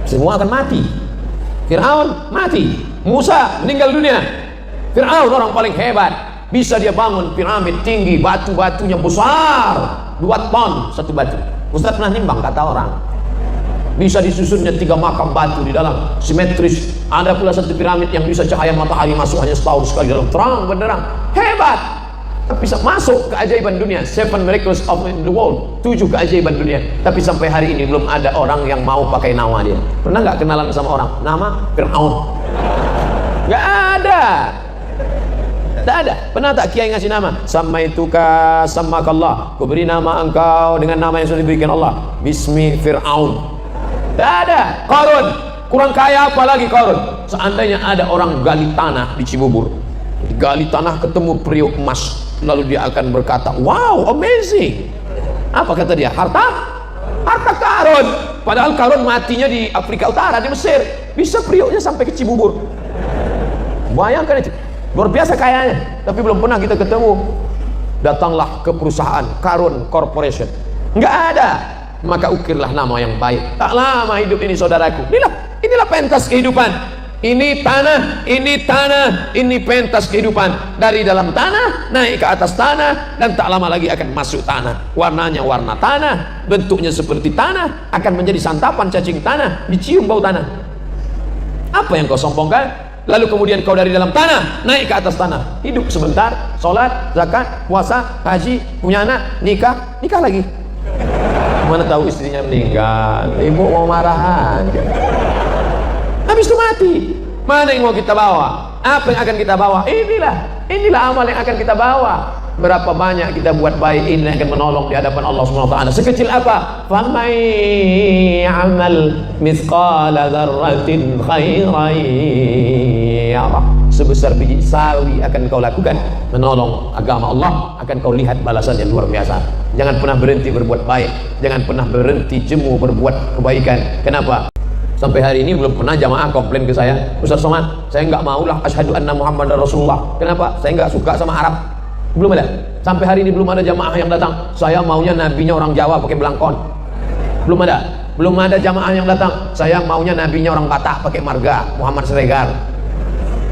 Semua akan mati. Fir'aun mati, Musa meninggal dunia. Fir'aun orang paling hebat, bisa dia bangun piramid tinggi, batu-batunya besar, 2 ton satu batu. Ustaz pernah nimbang, kata orang. Bisa disusunnya 3 makam batu di dalam, simetris. Ada pula satu piramid yang bisa cahaya matahari masuk hanya setahun sekali dalam, terang benderang, hebat. Bisa masuk keajaiban dunia. 7 miracles of the world, 7 keajaiban dunia. Tapi sampai hari ini belum ada orang yang mau pakai nama dia. Pernah nggak kenalan sama orang nama Fir'aun? Nggak ada. Tak ada. Pernah tak kiai ngasih nama? Samaituka samakallah. Ku beri nama engkau dengan nama yang sudah diberikan Allah. Bismi Fir'aun. Tak ada. Qarun, kurang kaya apa lagi Qarun? Seandainya ada orang gali tanah di Cibubur, gali tanah ketemu periuk emas, lalu dia akan berkata, wow, amazing. Apa kata dia? Harta Qarun. Padahal Qarun matinya di Afrika Utara, di Mesir. Bisa periuknya sampai ke Cibubur. Bayangkan itu, luar biasa kayanya. Tapi belum pernah kita ketemu. Datanglah ke perusahaan Karun Corporation, nggak ada, maka ukirlah nama yang baik. Tak lama hidup ini saudaraku, inilah pentas kehidupan. Ini tanah, ini pentas kehidupan. Dari dalam tanah naik ke atas tanah, dan tak lama lagi akan masuk tanah. Warnanya warna tanah, bentuknya seperti tanah, akan menjadi santapan cacing tanah, dicium bau tanah. Apa yang kau sombongkan? Lalu kemudian kau dari dalam tanah naik ke atas tanah, hidup sebentar, sholat, zakat, puasa, haji, punya anak, nikah lagi. Mana tahu istrinya meninggal, ibu mau marah aja. Habis itu mati. Mana yang mau kita bawa? Apa yang akan kita bawa? Inilah amal yang akan kita bawa. Berapa banyak kita buat baik, ini akan menolong di hadapan Allah Subhanahu wa taala. Sekecil apa? Faman ya'mal mithqala dzarratin khairan yarah. Sebesar biji sawi akan kau lakukan menolong agama Allah, akan kau lihat balasan yang luar biasa. Jangan pernah berhenti berbuat baik, jangan pernah berhenti jemu berbuat kebaikan. Kenapa? Sampai hari ini belum pernah jamaah komplain ke saya, Ustaz Somad, saya nggak maulah asyhadu anna Muhammadar Rasulullah. Kenapa? Saya nggak suka sama Arab. Belum ada. Sampai hari ini belum ada jamaah yang datang, saya maunya nabinya orang Jawa pakai belangkon. Belum ada. Belum ada jamaah yang datang, saya maunya nabinya orang Batak pakai marga, Muhammad Siregar,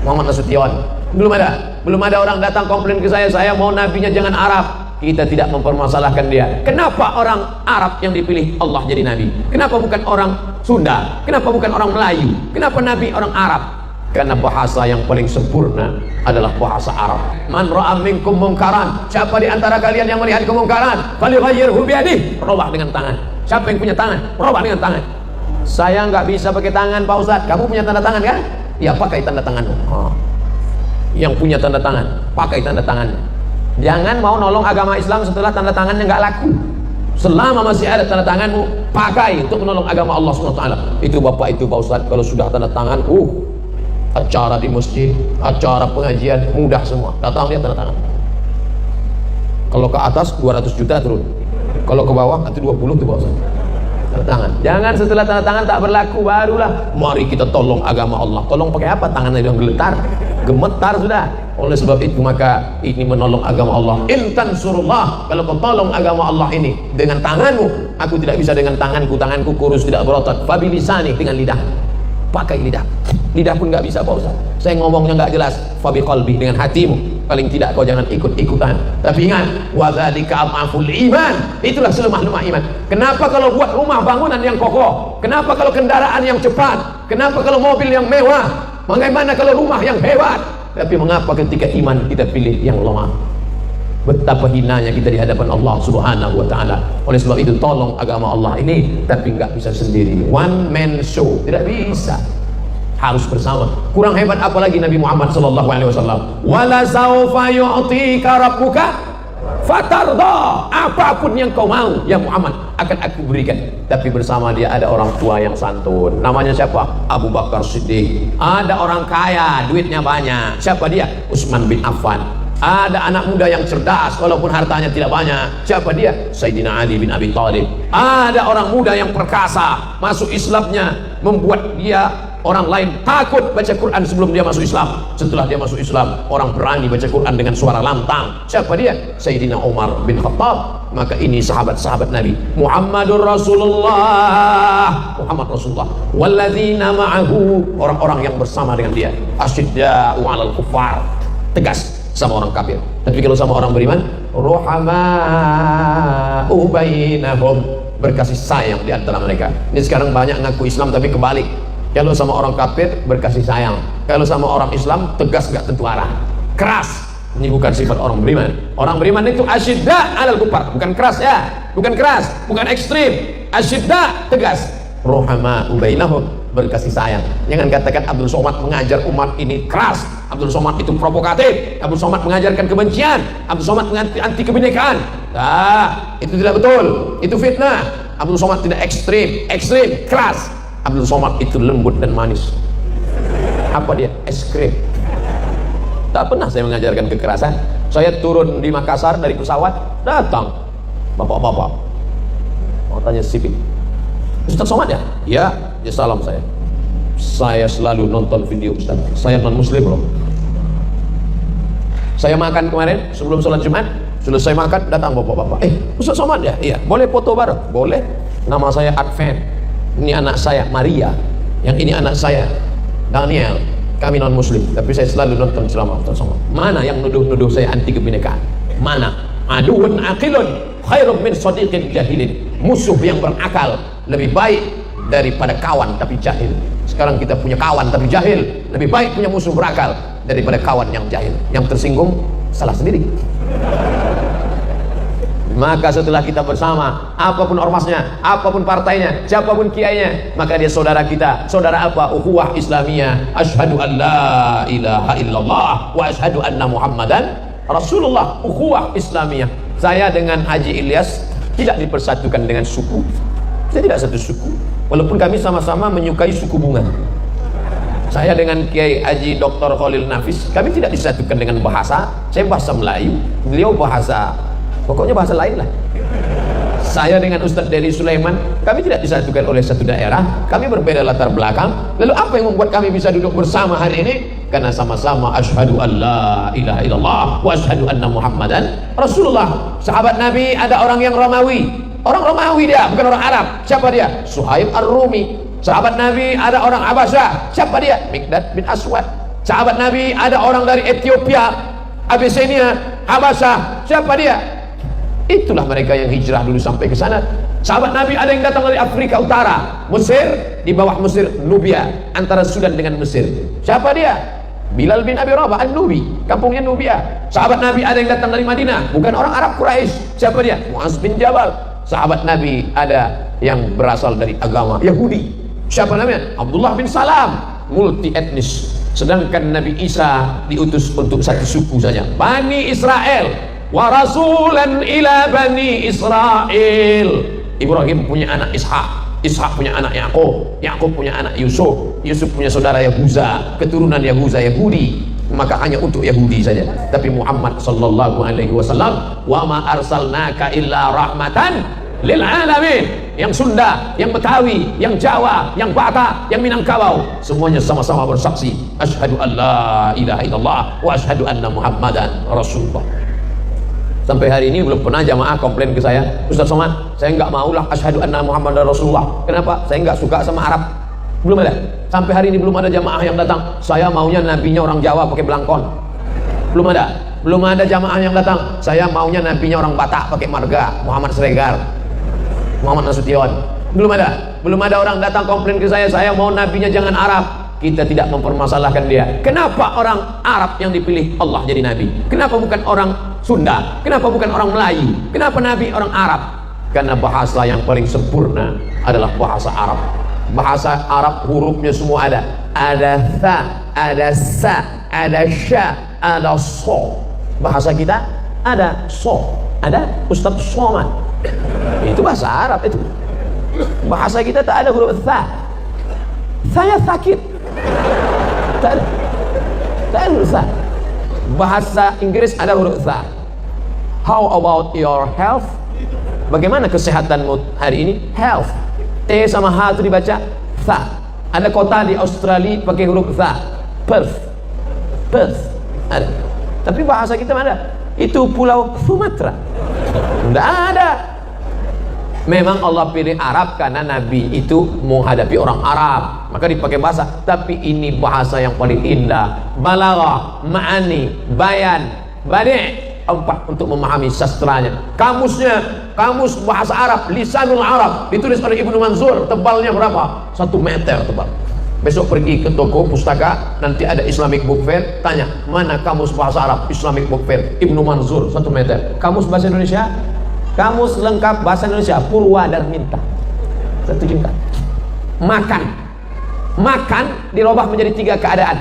Muhammad Nasution. Belum ada. Belum ada orang datang komplain ke saya mau nabinya jangan Arab. Kita tidak mempermasalahkan dia. Kenapa orang Arab yang dipilih Allah jadi nabi? Kenapa bukan orang Sunda? Kenapa bukan orang Melayu? Kenapa nabi orang Arab? Karena bahasa yang paling sempurna adalah bahasa Arab. Man ra'a minkum munkaran, siapa di antara kalian yang melihat kemungkaran, falyughayyirhu biyadihi, robah dengan tangan. Siapa yang punya tangan? Robah dengan tangan. Saya nggak bisa pakai tangan Pak Ustaz. Kamu punya tanda tangan kan? Ya pakai tanda tanganmu. Yang punya tanda tangan, pakai tanda tangannya. Jangan mau nolong agama Islam setelah tanda tangannya nggak laku. Selama masih ada tanda tanganmu, pakai untuk menolong agama Allah SWT. Itu Bapak, itu Pak Ustaz, kalau sudah tanda tangan, acara di masjid, acara pengajian, mudah semua. Datang lihat tanda tangan. Kalau ke atas 200 juta turun. Kalau ke bawah nanti 20 tuh Pak Ustaz. Tanda tangan. Jangan setelah tanda tangan tak berlaku barulah mari kita tolong agama Allah. Tolong pakai apa? Tangannya yang geletar, gemetar sudah. Oleh sebab itu maka ini menolong agama Allah. Intan surullah, kalau kau tolong agama Allah ini dengan tanganmu, aku tidak bisa dengan tanganku kurus tidak berotot. Fabilisani, dengan lidah, pakai lidah. Lidah pun nggak bisa Pak Ustaz, saya ngomongnya nggak jelas. Fabi qalbi, dengan hatimu, paling tidak kau jangan ikut-ikutan. Tapi ingat, wadzalika adhaful iman, itulah selemah-lemah iman. Kenapa kalau buat rumah bangunan yang kokoh? Kenapa kalau kendaraan yang cepat? Kenapa kalau mobil yang mewah? Bagaimana kalau rumah yang hebat? Tapi mengapa ketika iman kita pilih yang lemah? Betapa hinanya kita di hadapan Allah Subhanahu wa taala. Oleh sebab itu tolong agama Allah ini, tapi nggak bisa sendiri. One man show, tidak bisa. Harus bersama. Kurang hebat apalagi Nabi Muhammad sallallahu alaihi wasallam. Wala saufa yu'tika rabbuka fatarda. Apapun yang kau mau ya Muhammad akan aku berikan. Tapi bersama dia ada orang tua yang santun. Namanya siapa? Abu Bakar Siddiq. Ada orang kaya, duitnya banyak. Siapa dia? Utsman bin Affan. Ada anak muda yang cerdas walaupun hartanya tidak banyak. Siapa dia? Sayyidina Ali bin Abi Thalib. Ada orang muda yang perkasa, masuk Islamnya membuat dia orang lain takut baca Quran sebelum dia masuk Islam. Setelah dia masuk Islam, orang berani baca Quran dengan suara lantang. Siapa dia? Sayyidina Umar bin Khattab. Maka ini sahabat-sahabat Nabi. Muhammadur Rasulullah, Muhammad Rasulullah. Walladzina ma'ahu, orang-orang yang bersama dengan dia. Asyidda'u 'alal kuffar, tegas sama orang kafir. Tapi kalau sama orang beriman, ruhama'u bainahum, berkasih sayang di antara mereka. Ini sekarang banyak ngaku Islam tapi kebalik. Kalau sama orang kafir berkasih sayang, kalau sama orang Islam tegas gak tentu arah, keras. Ini bukan sifat orang beriman. Orang beriman itu asyidda 'alal kuffar, bukan keras ya, bukan keras, bukan ekstrim. Asyidda, tegas. Ruhama'u bainahum, berkasih sayang. Jangan katakan Abdul Somad mengajar umat ini keras, Abdul Somad itu provokatif, Abdul Somad mengajarkan kebencian, Abdul Somad anti kebinekaan. Itu tidak betul, itu fitnah. Abdul Somad tidak ekstrim, keras. Abdul Somad itu lembut dan manis. Apa dia? Es krim. Tak pernah saya mengajarkan kekerasan. Saya turun di Makassar dari pesawat, datang bapak-bapak mau tanya sipil, Ustaz Somad ya? Ya, ya salam saya. Saya selalu nonton video Ustaz. Saya non muslim loh. Saya makan kemarin sebelum sholat Jumat, Selesai makan, datang bapak-bapak. Ustaz Somad ya? Iya. Boleh foto bareng? Boleh. Nama saya Advent. Ini anak saya Maria. Yang ini anak saya Daniel. Kami non muslim, tapi saya selalu nonton ceramah Ustaz Somad. Mana yang nuduh-nuduh saya anti kebinekaan? Mana? Aduun aqilun khairun min sadiqin jahilin. Musuh yang berakal lebih baik daripada kawan tapi jahil. Sekarang kita punya kawan tapi jahil. Lebih baik punya musuh berakal daripada kawan yang jahil. Yang tersinggung salah sendiri. Maka setelah kita bersama, apapun ormasnya, apapun partainya, siapapun kiainya, maka dia saudara kita. Saudara apa? Ukhuwah Islamiyah. Asyhadu an la ilaha illallah wa asyhadu anna Muhammadan Rasulullah. Ukhuwah Islamiyah. Saya dengan Haji Ilyas tidak dipersatukan dengan suku. Saya tidak satu suku, walaupun kami sama-sama menyukai suku bunga. Saya dengan Kiai Haji Dr. Khalil Nafis, kami tidak disatukan dengan bahasa. Saya bahasa Melayu, beliau bahasa, pokoknya bahasa lain lah. Saya dengan Ustadz Dedi Sulaiman, kami tidak disatukan oleh satu daerah, kami berbeda latar belakang. Lalu apa yang membuat kami bisa duduk bersama hari ini? Karena sama-sama asyhadu an la ilaha illallah wa asyhadu anna Muhammadan Rasulullah. Sahabat Nabi ada orang yang Romawi. Orang Romawi dia, bukan orang Arab. Siapa dia? Suhaib Ar-Rumi. Sahabat Nabi ada orang Habasyah. Siapa dia? Mikdad bin Aswad. Sahabat Nabi ada orang dari Ethiopia, Abyssinia, Habasyah. Siapa dia? Itulah mereka yang hijrah dulu sampai ke sana. Sahabat Nabi ada yang datang dari Afrika Utara, Mesir, di bawah Mesir Nubia, antara Sudan dengan Mesir. Siapa dia? Bilal bin Abi Rabah An-Nubi, kampungnya Nubia. Sahabat Nabi ada yang datang dari Madinah, bukan orang Arab Quraisy. Siapa dia? Muaz bin Jabal. Sahabat Nabi ada yang berasal dari agama Yahudi. Siapa namanya? Abdullah bin Salam, multi etnis. Sedangkan Nabi Isa diutus untuk satu suku saja, Bani Israel. Wa rasulan ila Bani Israel. Ibrahim punya anak Ishak, Ishak punya anak Yakub, Yakub punya anak Yusuf, Yusuf punya saudara Yahuza, keturunan Yahuza Yahudi. Maka hanya untuk Yahudi saja. Tapi Muhammad sallallahu alaihi wasallam, wa ma arsalnaka illa rahmatan lil alamin. Yang Sunda, yang Betawi, yang Jawa, yang Batak, yang Minangkabau, semuanya sama-sama bersaksi asyhadu an la ilaha illallah wa asyhadu anna Muhammadan Rasulullah. Sampai hari ini belum pernah jamaah komplain ke saya, Ustaz Somad, saya nggak maulah asyhadu anna Muhammadan Rasulullah. Kenapa? Saya nggak suka sama Arab. Belum ada. Sampai hari ini belum ada jamaah yang datang, saya maunya nabinya orang Jawa pakai belangkon. Belum ada. Belum ada jamaah yang datang, saya maunya nabinya orang Batak pakai marga, Muhammad Sregar, Muhammad Nasution. Belum ada. Belum ada orang datang komplain ke saya mau nabinya jangan Arab. Kita tidak mempermasalahkan dia. Kenapa orang Arab yang dipilih Allah jadi nabi? Kenapa bukan orang Sunda? Kenapa bukan orang Melayu? Kenapa nabi orang Arab? Karena bahasa yang paling sempurna adalah bahasa Arab. Bahasa Arab hurufnya semua ada. Ada tha, ada sa, ada sya, ada so. Bahasa kita ada so, ada Ustaz Somad. Itu bahasa Arab itu. Bahasa kita tak ada huruf tha. Saya sakit. Tak ada. Tak ada huruf tha. Bahasa Inggris ada huruf tha. How about your health? Bagaimana kesehatanmu hari ini? Health. T sama H itu dibaca tha. Ada kota di Australia pakai huruf tha. Perth. Perth. Ada. Tapi bahasa kita mana? Itu pulau Sumatera. Tidak ada. Memang Allah pilih Arab karena Nabi itu menghadapi orang Arab, maka dipakai bahasa. Tapi ini bahasa yang paling indah. Balaghah, ma'ani, bayan, badi'. Empat untuk memahami sastranya. Kamusnya, kamus bahasa Arab, Lisanul Arab, ditulis oleh Ibnu Manzur, tebalnya berapa? 1 meter tebal. Besok pergi ke toko pustaka, nanti ada Islamic Book Fair, tanya, mana kamus bahasa Arab Islamic Book Fair? Ibnu Manzur 1 meter. Kamus bahasa Indonesia, kamus lengkap bahasa Indonesia, Purwadarminta 1 juta. Makan, makan dirubah menjadi 3 keadaan: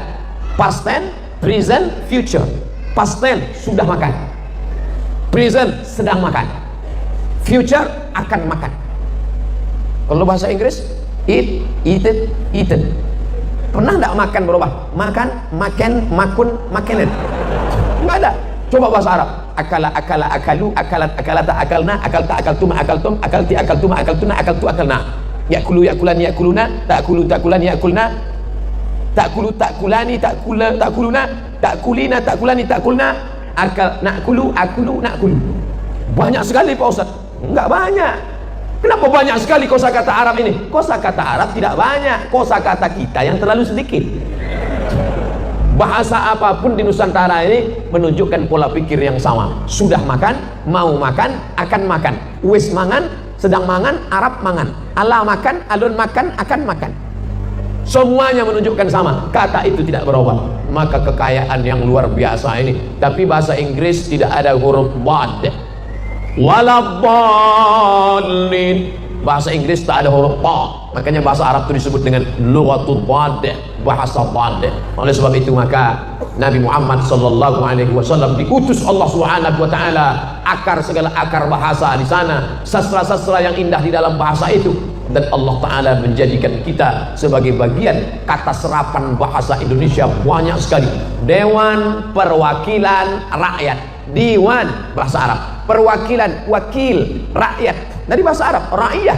past tense, present, future. Past tense sudah makan, present sedang makan, future akan makan. Kalau bahasa Inggris, eat, eaten, eaten. Pernah tidak makan berubah? Makan, makan, makun, makanan. Enggak ada. Coba bahasa Arab. Akala, akala, akalu, akalat, akalata, akalna, akalta, akaltuma, akaltum, akalti, akaltuma, akaltuna, akaltu, akalna. Yakulu, yakulan, yakuluna, takulu, takulan, yakulna, takulu, takulani, takula, takuluna, takulina, takulani, takulna, akal nakulu, akulu, nakulu. Banyak sekali Pak Ustaz. Enggak banyak. Kenapa banyak sekali kosakata Arab ini? Kosakata Arab tidak banyak, kosakata kita yang terlalu sedikit. Bahasa apapun di Nusantara ini menunjukkan pola pikir yang sama. Sudah makan, mau makan, akan makan. Wis mangan, sedang mangan, Arab mangan. Ala makan, alun makan, akan makan. Semuanya menunjukkan sama. Kata itu tidak berubah. Maka kekayaan yang luar biasa ini. Tapi bahasa Inggris tidak ada huruf bad. Waladdallin. Bahasa Inggris tak ada huruf ta. Makanya bahasa Arab itu disebut dengan lughatul bad, bahasa bad. Oleh sebab itu maka Nabi Muhammad sallallahu alaihi wasallam diutus Allah Subhanahu wa taala, akar segala akar bahasa di sana, sastra-sastra yang indah di dalam bahasa itu. Dan Allah Ta'ala menjadikan kita sebagai bagian kata serapan bahasa Indonesia banyak sekali. Dewan Perwakilan Rakyat, Diwan bahasa Arab, perwakilan wakil rakyat dari bahasa Arab, rakyat.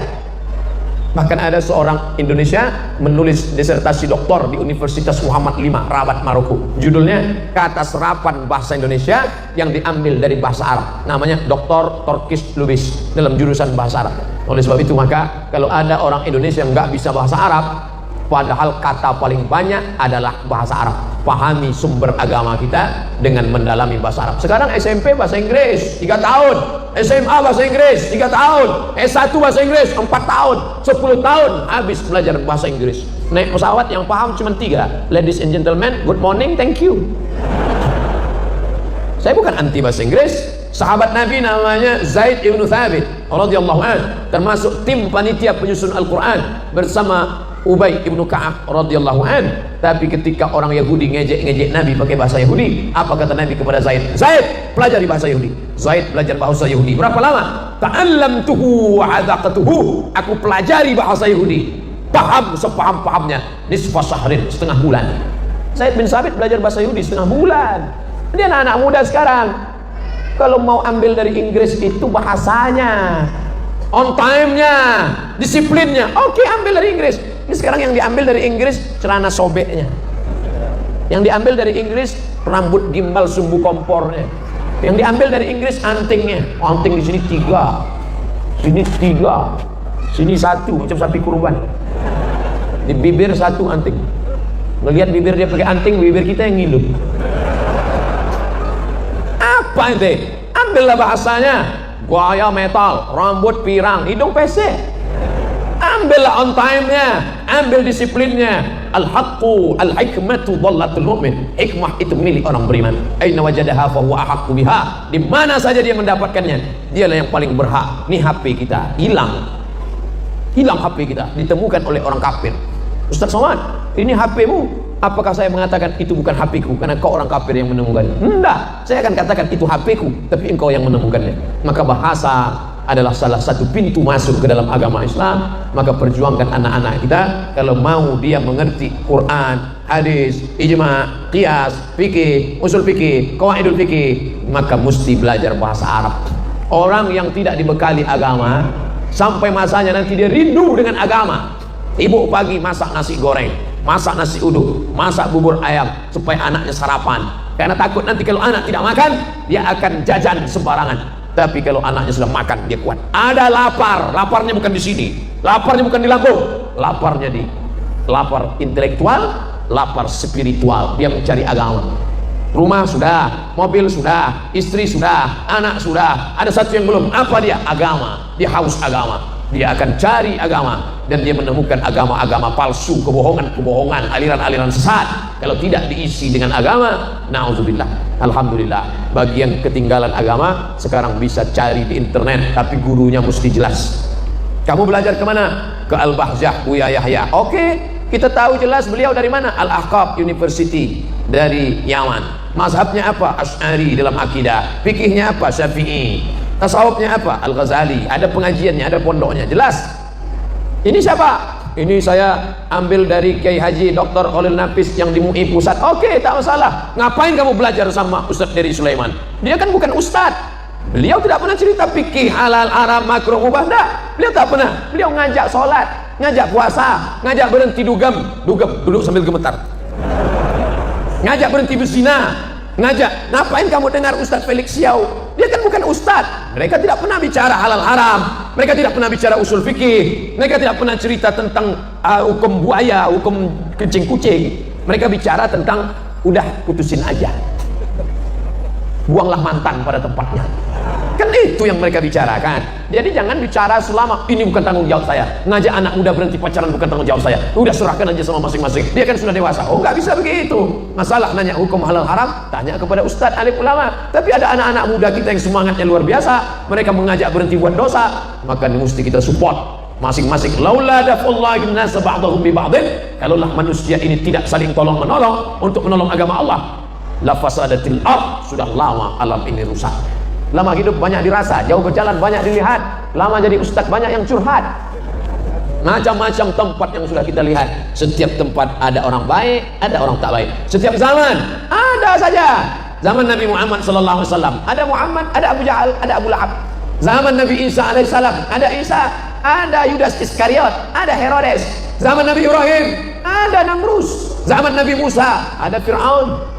Bahkan ada seorang Indonesia menulis disertasi doktor di Universitas Muhammad V Rabat Maroko. Judulnya kata serapan bahasa Indonesia yang diambil dari bahasa Arab. Namanya Dr. Torkis Lubis dalam jurusan bahasa Arab. Oleh sebab itu maka kalau ada orang Indonesia yang nggak bisa bahasa Arab, padahal kata paling banyak adalah bahasa Arab. Pahami sumber agama kita dengan mendalami bahasa Arab. Sekarang SMP bahasa Inggris 3 tahun, SMA bahasa Inggris 3 tahun, S1 bahasa Inggris 4 tahun, 10 tahun habis belajar bahasa Inggris. Naik pesawat yang paham cuma 3. Ladies and gentlemen, good morning, thank you. Saya bukan anti bahasa Inggris. Sahabat Nabi namanya Zaid ibn Thabit radhiyallahu anhu, termasuk tim panitia penyusun Al-Quran bersama Ubay ibnu Ka'ab radhiyallahu anhu. Tapi ketika orang Yahudi ngejek-ngejek Nabi pakai bahasa Yahudi, apa kata Nabi kepada Zaid? Zaid, pelajari bahasa Yahudi. Zaid belajar bahasa Yahudi. Berapa lama? Ta'allamtuhu wa 'adaqtuhu. Aku pelajari bahasa Yahudi, paham sepaham-pahamnya. Nisfa syahrin, setengah bulan. Zaid bin Sabit belajar bahasa Yahudi setengah bulan. Dia anak-anak muda sekarang. Kalau mau ambil dari Inggris itu bahasanya, on time-nya, disiplinnya, oke, ambil dari Inggris. Ini sekarang yang diambil dari Inggris celana sobeknya, yang diambil dari Inggris rambut gimbal sumbu kompornya, yang diambil dari Inggris antingnya. Anting di sini 3, sini 3, sini 1 macam sapi kurban, di bibir 1 anting. Melihat bibir dia pakai anting, bibir kita yang ngilu. Apa itu? Ambillah bahasanya. Gaya metal, rambut pirang, hidung pesek. Ambillah on time-nya, ambil disiplinnya. Al-haqqu al-hikmatu dhallatul mu'min. Hikmah itu milik orang beriman. Aina wajadaha fa huwa ahaqqu biha. Di mana saja dia mendapatkannya, dialah yang paling berhak. Nih HP kita hilang. Hilang HP kita, ditemukan oleh orang kafir. Ustaz Somad, ini HP-mu. Apakah saya mengatakan itu bukan HP-ku karena kau orang kafir yang menemukannya? Enggak, saya akan katakan itu HP-ku, tapi engkau yang menemukannya. Maka bahasa adalah salah satu pintu masuk ke dalam agama Islam. Maka perjuangkan anak-anak kita kalau mau dia mengerti Quran, hadis, ijma, qiyas, fikih, usul fikih, qawaidul fikih, maka mesti belajar bahasa Arab. Orang yang tidak dibekali agama sampai masanya nanti dia rindu dengan agama. Ibu pagi masak nasi goreng, masak nasi uduk, masak bubur ayam supaya anaknya sarapan. Karena takut nanti kalau anak tidak makan, dia akan jajan sembarangan. Tapi kalau anaknya sudah makan, dia kuat. Ada lapar, laparnya bukan di sini, laparnya bukan di lambung, laparnya di lapar intelektual, lapar spiritual. Dia mencari agama. Rumah sudah, mobil sudah, istri sudah, anak sudah. Ada satu yang belum, apa dia? Agama. Dia haus agama. Dia akan cari agama dan dia menemukan agama-agama palsu, kebohongan-kebohongan, aliran-aliran sesat. Kalau tidak diisi dengan agama, na'udzubillah. Alhamdulillah, bagi yang ketinggalan agama sekarang bisa cari di internet, tapi gurunya mesti jelas. Kamu belajar kemana? Ke Al-Bahjah Buya Yahya. Oke, kita tahu jelas beliau dari mana. Al-Ahqaf University dari Yaman. Mazhabnya apa? Asy'ari dalam akidah. Fikihnya apa? Syafi'i. Tasawufnya apa? Al-Ghazali. Ada pengajiannya, ada pondoknya, jelas. Ini siapa? Ini saya ambil dari Kiai Haji Dr. Khalil Nafis yang di MUI Pusat. Oke, tak masalah. Ngapain kamu belajar sama Ustadz Dery Sulaiman? Dia kan bukan ustadz. Beliau tidak pernah cerita fikih halal, haram, makruh, mubah. Enggak. Beliau tak pernah. Beliau ngajak sholat, ngajak puasa, ngajak berhenti dugem, duduk sambil gemetar. Ngajak berhenti berzina, ngajak, ngapain kamu dengar Ustadz Felix Xiao? Dia kan bukan ustadz. Mereka tidak pernah bicara halal haram, mereka tidak pernah bicara usul fikih, mereka tidak pernah cerita tentang hukum buaya, hukum kucing-kucing. Mereka bicara tentang udah putusin aja, buanglah mantan pada tempatnya. Kan itu yang mereka bicarakan. Jadi jangan bicara selama ini bukan tanggung jawab saya. Ngajak anak muda berhenti pacaran bukan tanggung jawab saya. Udah serahkan aja sama masing-masing. Dia kan sudah dewasa. Oh, nggak bisa begitu. Masalah nanya hukum halal haram, tanya kepada ustadz alim ulama. Tapi ada anak-anak muda kita yang semangatnya luar biasa. Mereka mengajak berhenti buat dosa. Maka ini mesti kita support masing-masing. Laula dafullahi bin-nas ba'dahum bi ba'din. Kalaulah manusia ini tidak saling tolong menolong untuk menolong agama Allah, la fasadatil ard, sudah lama alam ini rusak. Lama hidup banyak dirasa, jauh berjalan banyak dilihat. Lama jadi ustadz banyak yang curhat. Macam-macam tempat yang sudah kita lihat. Setiap tempat ada orang baik, ada orang tak baik. Setiap zaman ada saja. Zaman Nabi Muhammad SAW ada Muhammad, ada Abu Jahal, ada Abu Lahab. Zaman Nabi Isa alaihissalam ada Isa, ada Yudas Iskariot, ada Herodes. Zaman Nabi Ibrahim ada Namrus. Zaman Nabi Musa ada Fir'aun.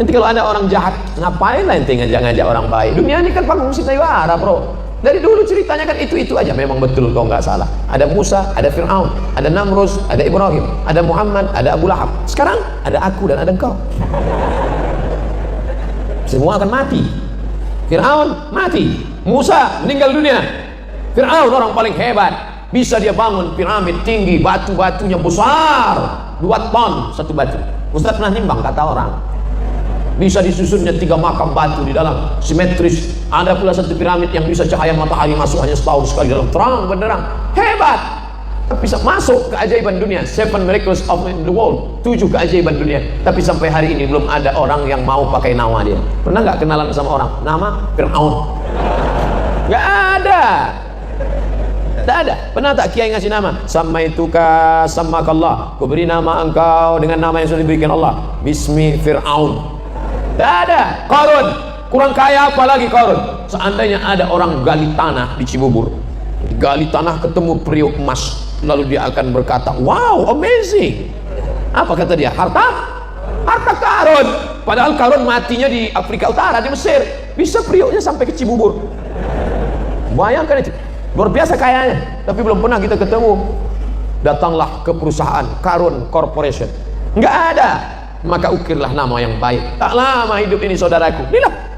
Nanti kalau ada orang jahat, ngapain lah ente ngajak-ngajak orang baik? Dunia ini kan panggung sayembara, bro. Dari dulu ceritanya kan itu-itu aja. Memang betul kau nggak salah. Ada Musa, ada Fir'aun, ada Namrus, ada Ibrahim, ada Muhammad, ada Abu Lahab. Sekarang ada aku dan ada engkau. Semua akan mati. Fir'aun mati, Musa meninggal dunia. Fir'aun orang paling hebat, bisa dia bangun piramid tinggi, batu-batunya besar, 2 ton satu batu. Ustaz pernah nimbang, kata orang bisa disusunnya 3 makam batu di dalam, simetris. Ada pula satu piramid yang bisa cahaya matahari masuk hanya setahun sekali dalam, terang benderang, hebat. Bisa masuk keajaiban dunia, 7 miracles of the world, 7 keajaiban dunia. Tapi sampai hari ini belum ada orang yang mau pakai nama dia. Pernah nggak kenalan sama orang nama Fir'aun? Nggak ada. Tak ada. Pernah tak kiai ngasih nama? Samaituka samakallah, ku beri nama engkau dengan nama yang sudah diberikan Allah, Bismi Fir'aun. Tidak ada. Qarun, kurang kaya apa lagi Qarun? Seandainya ada orang gali tanah di Cibubur, gali tanah ketemu periuk emas, lalu dia akan berkata, wow, amazing. Apa kata dia? Harta Qarun. Padahal Qarun matinya di Afrika Utara, di Mesir. Bisa periuknya sampai ke Cibubur. Bayangkan itu, luar biasa kayanya. Tapi belum pernah kita ketemu. Datanglah ke perusahaan Qarun Corporation, nggak ada. Maka ukirlah nama yang baik. Tak lama hidup ini saudaraku.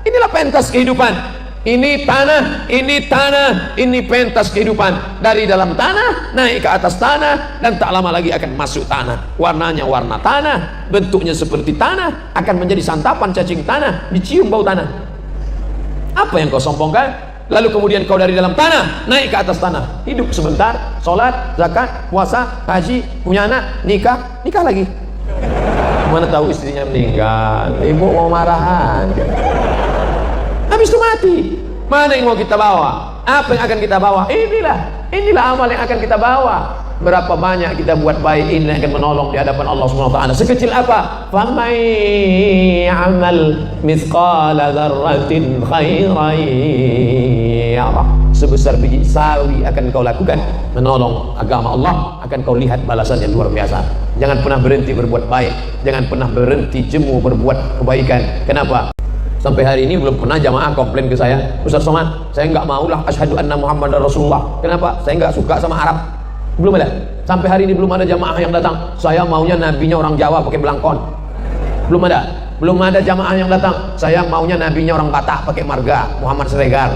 Inilah pentas kehidupan. Ini tanah, ini pentas kehidupan. Dari dalam tanah naik ke atas tanah, dan tak lama lagi akan masuk tanah. Warnanya warna tanah, bentuknya seperti tanah, akan menjadi santapan cacing tanah, dicium bau tanah. Apa yang kau sombongkan? Lalu kemudian kau dari dalam tanah naik ke atas tanah, hidup sebentar, sholat, zakat, puasa, haji, punya anak, nikah lagi. Mana tahu istrinya meninggal, ibu mau marahan, habis itu mati. Mana yang mau kita bawa? Apa yang akan kita bawa? Inilah amal yang akan kita bawa. Berapa banyak kita buat baik, ini yang akan menolong di hadapan Allah Subhanahu wa taala. Sekecil apa? Famay amal mithqala dzarratin khairan yarah. Sebesar biji sawi akan kau lakukan menolong agama Allah, akan kau lihat balasan yang luar biasa. Jangan pernah berhenti berbuat baik, jangan pernah berhenti jemu berbuat kebaikan. Kenapa? Sampai hari ini belum pernah jamaah komplain ke saya, Ustaz Somad, saya nggak maulah asyhadu anna Muhammadar Rasulullah. Kenapa? Saya nggak suka sama Arab. Belum ada. Sampai hari ini belum ada jamaah yang datang, saya maunya nabinya orang Jawa pakai belangkon. Belum ada. Belum ada jamaah yang datang, saya maunya nabinya orang Batak pakai marga, Muhammad Siregar,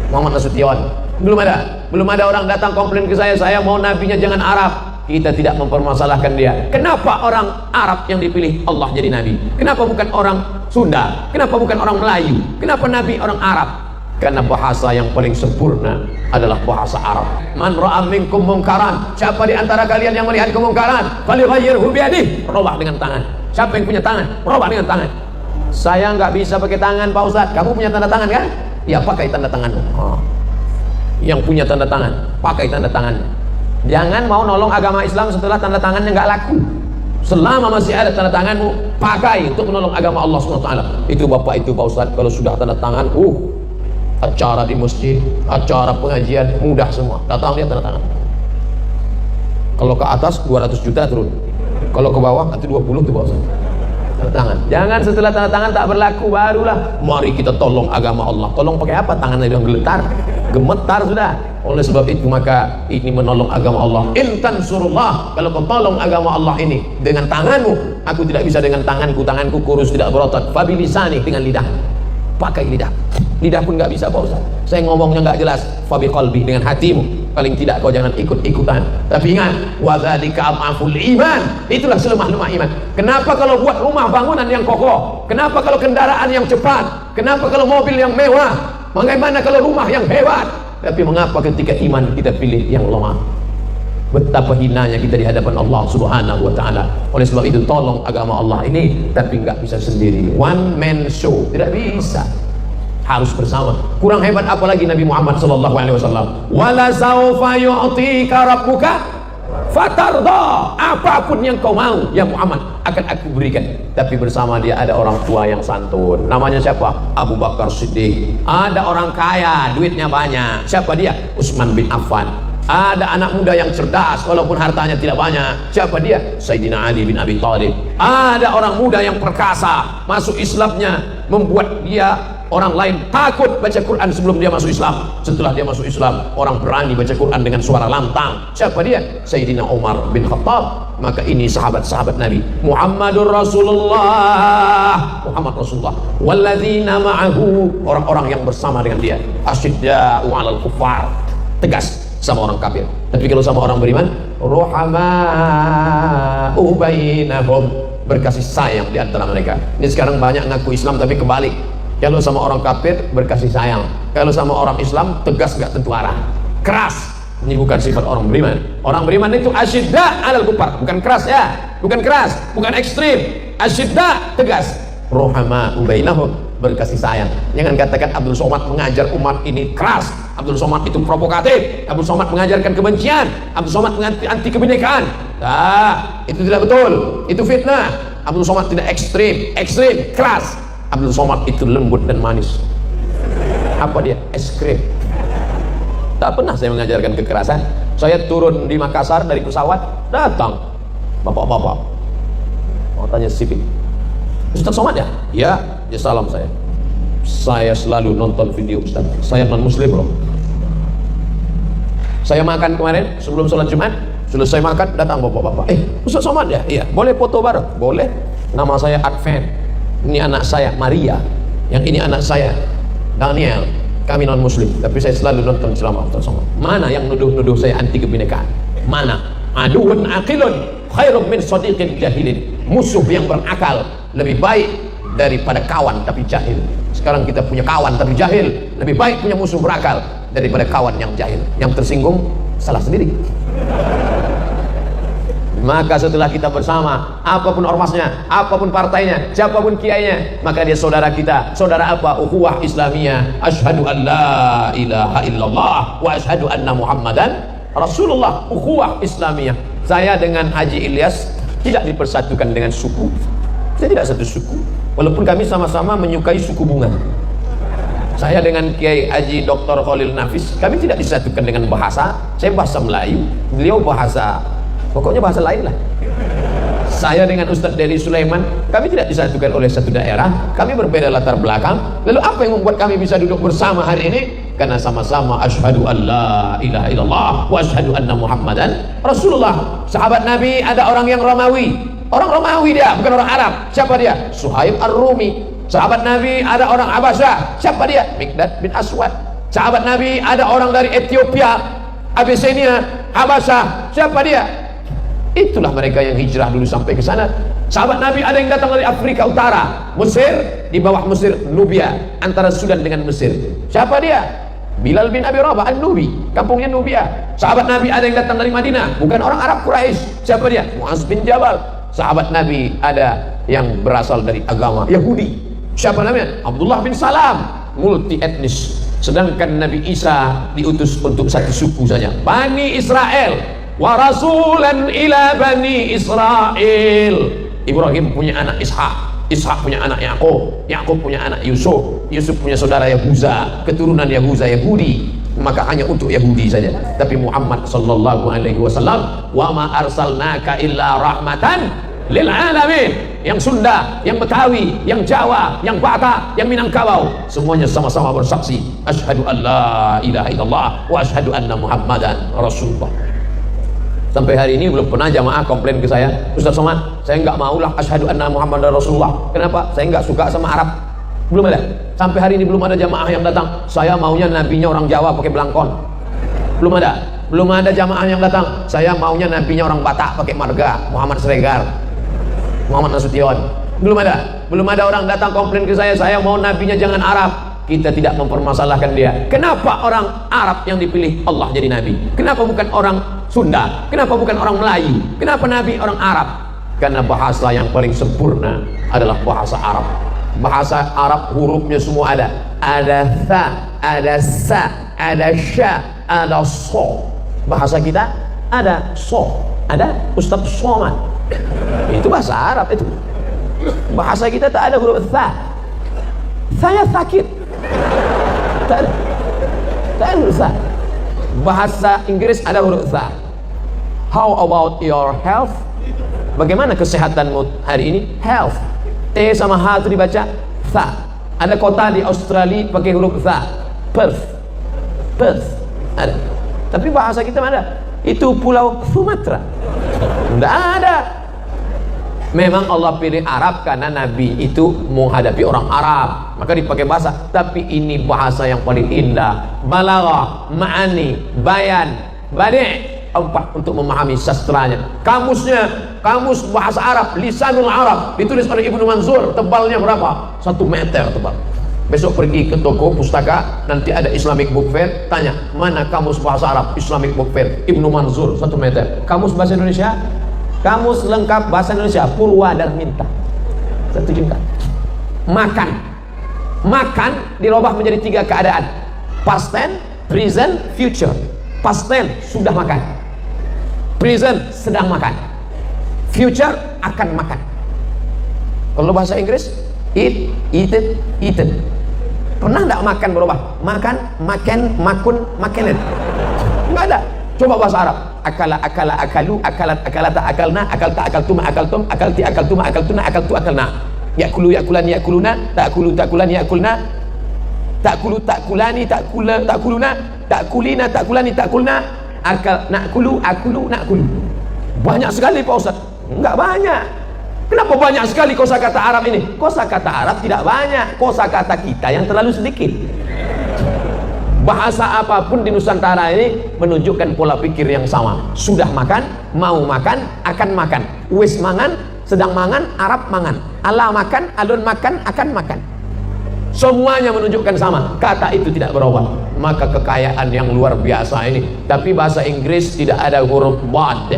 Muhammad Nasution. Belum ada. Belum ada orang datang komplain ke saya mau nabinya jangan Arab. Kita tidak mempermasalahkan dia. Kenapa orang Arab yang dipilih Allah jadi nabi? Kenapa bukan orang Sunda? Kenapa bukan orang Melayu? Kenapa nabi orang Arab? Karena bahasa yang paling sempurna adalah bahasa Arab. Man ra'a minkum munkaran, siapa di antara kalian yang melihat kemungkaran, falyughayyirhu biyadihi, rubah dengan tangan. Siapa yang punya tangan? Rubah dengan tangan. Saya nggak bisa pakai tangan, Pak Ustadz. Kamu punya tanda tangan kan? Ya, pakai tanda tanganmu. Yang punya tanda tangan, pakai tanda tangan. Jangan mau nolong agama Islam setelah tanda tangannya nggak laku. Selama masih ada tanda tanganmu, pakai untuk menolong agama Allah SWT. Itu Bapak, itu Pak Ustadz, kalau sudah tanda tangan, acara di masjid, acara pengajian, mudah semua. Datang dia tanda tangan. Kalau ke atas 200 juta turun. Kalau ke bawah nanti 20 tuh Pak Ustadz. Tanda tangan. Jangan setelah tanda tangan tak berlaku barulah mari kita tolong agama Allah. Tolong pakai apa? Tangannya yang geletar, gemetar sudah. Oleh sebab itu maka ini menolong agama Allah. Intan surullah, kalau kau tolong agama Allah ini dengan tanganmu, aku tidak bisa dengan tanganku kurus tidak berotot. Fabilisani, dengan lidah, pakai lidah. Lidah pun nggak bisa Pak Ustaz. Saya ngomongnya nggak jelas. Fabi qalbi, dengan hatimu. Paling tidak kau jangan ikut-ikutan. Tapi ingat, wadzalika amaful iman. Itulah selemah-lemah iman. Kenapa kalau buat rumah bangunan yang kokoh? Kenapa kalau kendaraan yang cepat? Kenapa kalau mobil yang mewah? Bagaimana kalau rumah yang hebat? Tapi mengapa ketika iman kita pilih yang lemah? Betapa hinanya kita di hadapan Allah Subhanahu wa taala. Oleh sebab itu tolong agama Allah ini, tapi nggak bisa sendiri. One man show, tidak bisa. Harus bersama. Kurang hebat apalagi Nabi Muhammad sallallahu alaihi wasallam. Wala saufa yu'tika rabbuka fatarda. Apapun yang kau mau ya Muhammad akan aku berikan. Tapi bersama dia ada orang tua yang santun. Namanya siapa? Abu Bakar Siddiq. Ada orang kaya, duitnya banyak. Siapa dia? Utsman bin Affan. Ada anak muda yang cerdas walaupun hartanya tidak banyak. Siapa dia? Sayyidina Ali bin Abi Thalib. Ada orang muda yang perkasa, masuk Islamnya membuat dia orang lain takut baca Quran sebelum dia masuk Islam. Setelah dia masuk Islam, orang berani baca Quran dengan suara lantang. Siapa dia? Sayyidina Umar bin Khattab. Maka ini sahabat-sahabat Nabi. Muhammadur Rasulullah, Muhammad Rasulullah. Walladzina ma'ahu, orang-orang yang bersama dengan dia. Asyidda'u 'alal kuffar, tegas sama orang kafir. Tapi kalau sama orang beriman, ruhama'u bainahum, berkasih sayang di antara mereka. Ini sekarang banyak ngaku Islam tapi kebalik. Kalau sama orang kafir berkasih sayang, kalau sama orang Islam tegas gak tentu arah, keras. Ini bukan sifat orang beriman. Orang beriman itu asyidda 'alal kuffar, bukan keras ya, bukan keras, bukan ekstrim. Asyidda tegas. Ruhama'u bainahum, berkasih sayang. Jangan katakan Abdul Somad mengajar umat ini keras, Abdul Somad itu provokatif, Abdul Somad mengajarkan kebencian, Abdul Somad anti kebinekaan. Nah, itu tidak betul, itu fitnah. Abdul Somad tidak ekstrim, keras. Abdul Somad itu lembut dan manis. Apa dia? Es krim. Tak pernah saya mengajarkan kekerasan. Saya turun di Makassar dari pesawat, datang bapak-bapak mau tanya sipil, Ustaz Somad ya? Ya, ya salam saya. Saya selalu nonton video Ustaz. Saya non muslim loh. Saya makan kemarin sebelum sholat Jumat, selesai makan datang bapak-bapak. Ustaz Somad ya? Iya. Boleh foto bareng? Boleh. Nama saya Advent. Ini anak saya Maria. Yang ini anak saya Daniel. Kami non muslim, tapi saya selalu nonton ceramah Ustaz Somad. Mana yang nuduh-nuduh saya anti kebinekaan? Mana? Aduun aqilun khairum min sadiqin jahilin. Musuh yang berakal lebih baik daripada kawan tapi jahil. Sekarang kita punya kawan tapi jahil. Lebih baik punya musuh berakal daripada kawan yang jahil. Yang tersinggung salah sendiri. Maka setelah kita bersama, apapun ormasnya, apapun partainya, siapapun kiainya, maka dia saudara kita. Saudara apa? Ukhuwah Islamiyah. Asyhadu an la ilaha illallah wa asyhadu anna Muhammadan Rasulullah. Ukhuwah Islamiyah. Saya dengan Haji Ilyas tidak dipersatukan dengan suku. Saya tidak satu suku, walaupun kami sama-sama menyukai suku bunga. Saya dengan Kiai Haji Dr. Khalil Nafis, kami tidak disatukan dengan bahasa. Saya bahasa Melayu, beliau bahasa, pokoknya bahasa lain lah. Saya dengan Ustadz Dery Sulaiman, kami tidak disatukan oleh satu daerah, kami berbeda latar belakang. Lalu apa yang membuat kami bisa duduk bersama hari ini? Karena sama-sama asyhadu an la ilaha illallah wa asyhadu anna Muhammadan Rasulullah. Sahabat Nabi ada orang yang Romawi, orang Romawi dia, bukan orang Arab. Siapa dia? Suhaib Ar-Rumi. Sahabat Nabi ada orang Abasyah. Siapa dia? Miqdad bin Aswad. Sahabat Nabi ada orang dari Ethiopia, Abyssinia, Habasyah. Siapa dia? Itulah mereka yang hijrah dulu sampai ke sana. Sahabat Nabi ada yang datang dari Afrika Utara, Mesir, di bawah Mesir Nubia, antara Sudan dengan Mesir. Siapa dia? Bilal bin Abi Rabah An-Nubi, kampungnya Nubia. Sahabat Nabi ada yang datang dari Madinah, bukan orang Arab Quraisy. Siapa dia? Muaz bin Jabal. Sahabat Nabi ada yang berasal dari agama Yahudi. Siapa namanya? Abdullah bin Salam, multi etnis. Sedangkan Nabi Isa diutus untuk satu suku saja, Bani Israel. Wa rasulan ila Bani Israel. Ibrahim punya anak Ishak, Ishak punya anak Yakub, Yakub punya anak Yusuf, Yusuf punya saudara Yahuza, keturunan Yahuza Yahudi. Maka hanya untuk Yahudi saja. Tapi Muhammad sallallahu alaihi wasallam, wa ma arsalnaka illa rahmatan lil alamin. Yang Sunda, yang Betawi, yang Jawa, yang Batak, yang Minangkabau, semuanya sama-sama bersaksi asyhadu an la ilaha illallah wa asyhadu anna muhammadan rasulullah. Sampai hari ini belum pernah jamaah komplain ke saya, Ustaz Somad, saya nggak maulah asyhadu anna muhammadan rasulullah. Kenapa? Saya nggak suka sama Arab. Belum ada. Sampai hari ini belum ada jamaah yang datang, saya maunya nabinya orang Jawa pakai belangkon. Belum ada. Belum ada jamaah yang datang, saya maunya nabinya orang Batak pakai marga, Muhammad Sregar, Muhammad Nasution. Belum ada orang datang komplain ke saya mau nabinya jangan Arab. Kita tidak mempermasalahkan dia. Kenapa orang Arab yang dipilih Allah jadi nabi? Kenapa bukan orang Sunda? Kenapa bukan orang Melayu? Kenapa nabi orang Arab? Karena bahasa yang paling sempurna adalah bahasa Arab. Bahasa Arab hurufnya semua ada. Ada tha, ada sa, ada sya, ada so. Bahasa kita ada so, ada Ustaz Somad. Itu bahasa Arab itu. Bahasa kita tak ada huruf tha. Saya sakit. Tak ada huruf tha. Bahasa Inggris ada huruf tha. How about your health? Bagaimana kesehatanmu hari ini? Health. T sama H itu dibaca tha. Ada kota di Australia pakai huruf tha. Perth. Ada. Tapi bahasa kita mana? Itu pulau Sumatera. Tidak ada. Memang Allah pilih Arab karena Nabi itu menghadapi orang Arab, maka dipakai bahasa. Tapi ini bahasa yang paling indah. Balaghah, ma'ani, bayan, badi'. 4 untuk memahami sastranya. Kamusnya, kamus bahasa Arab, Lisanul Arab, ditulis oleh Ibnu Manzur. Tebalnya berapa? 1 meter tebal. Besok pergi ke toko pustaka, nanti ada Islamic Book Fair, tanya mana kamus bahasa Arab Islamic Book Fair, Ibnu Manzur 1 meter. Kamus bahasa Indonesia, kamus lengkap bahasa Indonesia Purwadarminta 1 jengkal. Makan dirubah menjadi 3 keadaan: past tense, present, future. Past tense sudah makan, present sedang makan, future akan makan. Kalau bahasa Inggris eat, eaten, eaten. Pernah enggak makan berubah? Makan, makan, makun, makanan. Enggak ada. Coba bahasa Arab. Akala, akala, akalu, akalat, akalata, akalna, akalta, akaltum, akaltum, akalti, akaltum, akaltuna, akaltu, akalna. Yakulu, yakulan, yakuluna, takulu, takulan, yakulna, takulu, takulani, takuluna, takulina, takulani, takulna, akal, nakulu, akulu, nakulu. Banyak sekali Pak Ustaz. Enggak banyak. Kenapa banyak sekali kosakata Arab ini? Kosakata Arab tidak banyak, kosakata kita yang terlalu sedikit. Bahasa apapun di Nusantara ini menunjukkan pola pikir yang sama. Sudah makan, mau makan, akan makan. Wis mangan, sedang mangan, Arab mangan. Ala makan, alun makan, akan makan. Semuanya menunjukkan sama. Kata itu tidak berubah. Maka kekayaan yang luar biasa ini. Tapi bahasa Inggris tidak ada huruf bad.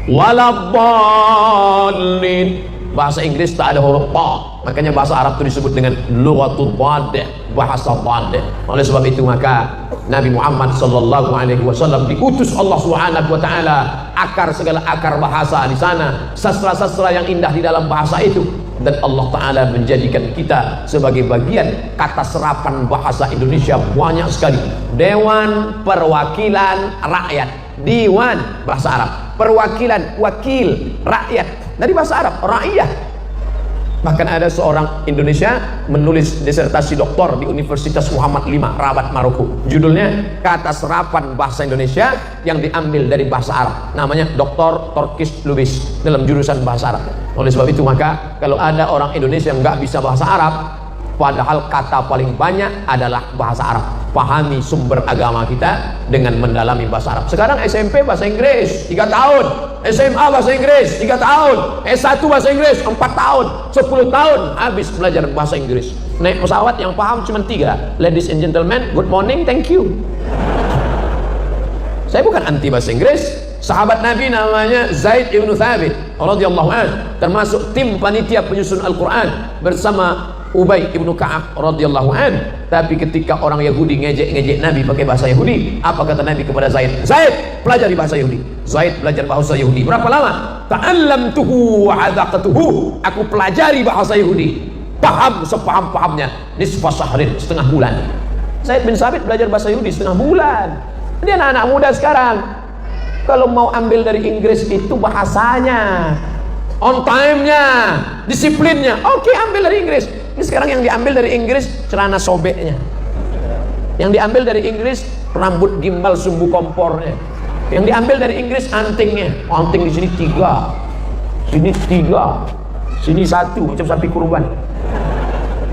Waladdallin. Bahasa Inggris tak ada huruf ta, makanya bahasa Arab itu disebut dengan lughatul bad, bahasa bad. Oleh sebab itu maka Nabi Muhammad sallallahu alaihi wasallam diutus Allah Subhanahu wa taala, akar segala akar bahasa di sana, sastra-sastra yang indah di dalam bahasa itu, dan Allah taala menjadikan kita sebagai bagian kata serapan bahasa Indonesia banyak sekali. Dewan Perwakilan Rakyat, Diwan bahasa Arab, perwakilan wakil rakyat dari bahasa Arab, rakyat. Bahkan ada seorang Indonesia menulis disertasi doktor di Universitas Muhammad V Rabat Maroko, judulnya kata serapan bahasa Indonesia yang diambil dari bahasa Arab, namanya Dr. Turkish Lubis dalam jurusan bahasa Arab. Oleh sebab itu maka kalau ada orang Indonesia yang nggak bisa bahasa Arab, padahal kata paling banyak adalah bahasa Arab, pahami sumber agama kita dengan mendalami bahasa Arab. Sekarang SMP bahasa Inggris 3 tahun, SMA bahasa Inggris 3 tahun, S1 bahasa Inggris 4 tahun, 10 tahun habis belajar bahasa Inggris. Naik pesawat yang paham cuma 3, ladies and gentlemen, good morning, thank you. Saya bukan anti bahasa Inggris. Sahabat Nabi namanya Zaid ibn Thabit radhiyallahu anhu, termasuk tim panitia penyusun Al-Quran bersama Ubay ibnu Ka'ab radhiyallahu anhu. Tapi ketika orang Yahudi ngejek-ngejek Nabi pakai bahasa Yahudi, apa kata Nabi kepada Zaid? Zaid, pelajari bahasa Yahudi. Zaid belajar bahasa Yahudi. Berapa lama? Ta'allamtuhu wa 'adaqtuhu. Aku pelajari bahasa Yahudi, paham sepaham-pahamnya. Nisfa syahrin, setengah bulan. Zaid bin Sabit belajar bahasa Yahudi setengah bulan. Dia anak-anak muda sekarang, kalau mau ambil dari Inggris itu bahasanya, on time-nya, disiplinnya. Oke, ambil dari Inggris. Ini sekarang yang diambil dari Inggris celana sobeknya, yang diambil dari Inggris rambut gimbal sumbu kompornya, yang diambil dari Inggris antingnya. Anting di sini 3, sini 3, sini 1, macam sapi kurban.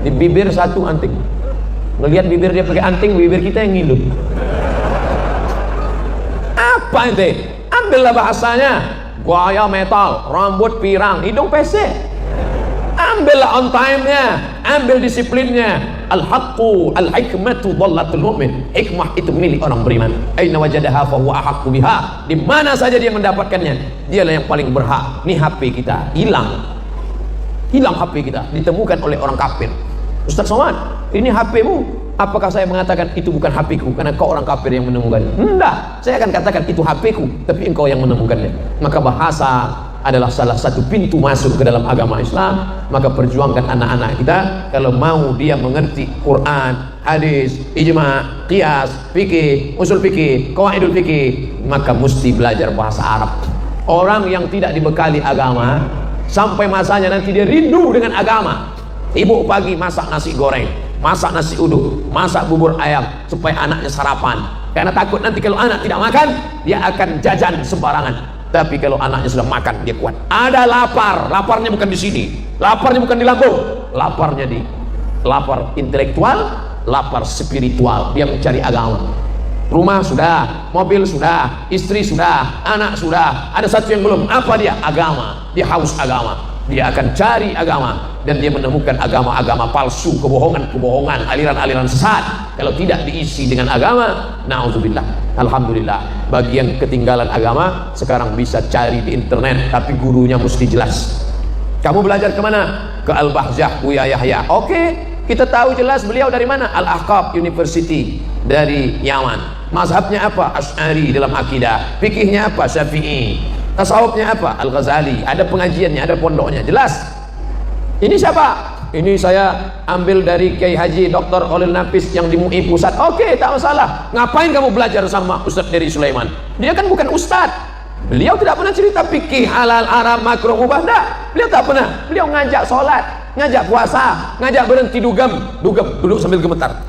Di bibir 1 anting. Ngelihat bibir dia pakai anting, bibir kita yang ngilu. Apa ente? Ambillah bahasanya, gaya metal, rambut pirang, hidung pesek. Ambillah on time-nya, ambil disiplinnya. Al-haqqu al-hikmatu dhallatul mu'min. Hikmah itu milik orang beriman. Aina wajadaha fa huwa ahaqqu biha. Di mana saja dia mendapatkannya, dialah yang paling berhak. Nih HP kita hilang. Hilang HP kita, ditemukan oleh orang kafir. Ustaz Somad, ini HP-mu. Apakah saya mengatakan itu bukan HP-ku karena kau orang kafir yang menemukannya? Enggak, saya akan katakan itu HP-ku, tapi engkau yang menemukannya. Maka bahasa adalah salah satu pintu masuk ke dalam agama Islam. Maka perjuangkan anak-anak kita, kalau mau dia mengerti Quran, hadis, ijma, qiyas, fikih, usul fikih, qawaidul fikih, maka mesti belajar bahasa Arab. Orang yang tidak dibekali agama, sampai masanya nanti dia rindu dengan agama. Ibu pagi masak nasi goreng, masak nasi uduk, masak bubur ayam supaya anaknya sarapan, karena takut nanti kalau anak tidak makan dia akan jajan sembarangan. Tapi kalau anaknya sudah makan, dia kuat. Ada lapar, laparnya bukan di sini, laparnya bukan di lambung, laparnya di lapar intelektual, lapar spiritual. Dia mencari agama. Rumah sudah, mobil sudah, istri sudah, anak sudah, ada satu yang belum. Apa dia? Agama. Dia haus agama. Dia akan cari agama, dan dia menemukan agama-agama palsu, kebohongan-kebohongan, aliran-aliran sesat. Kalau tidak diisi dengan agama, na'udzubillah. Alhamdulillah, bagi yang ketinggalan agama sekarang bisa cari di internet, tapi gurunya mesti jelas. Kamu belajar kemana? Ke Al-Bahjah Buya Yahya. Oke, kita tahu jelas beliau dari mana. Al-Ahqaf University dari Yaman. Mazhabnya apa? Asy'ari dalam akidah. Fikihnya apa? Syafi'i. Tasawufnya apa? Al-Ghazali. Ada pengajiannya, ada pondoknya, jelas. Ini siapa? Ini saya ambil dari Kiai Haji Dr. Khalil Nafis yang di MUI Pusat. Oke, tak masalah. Ngapain kamu belajar sama Ustaz Dery Sulaiman? Dia kan bukan ustaz. Beliau tidak pernah cerita fikih halal, haram, makruh, mubah. Enggak. Beliau tak pernah. Beliau ngajak sholat, ngajak puasa, ngajak berhenti dugem, duduk sambil gemetar.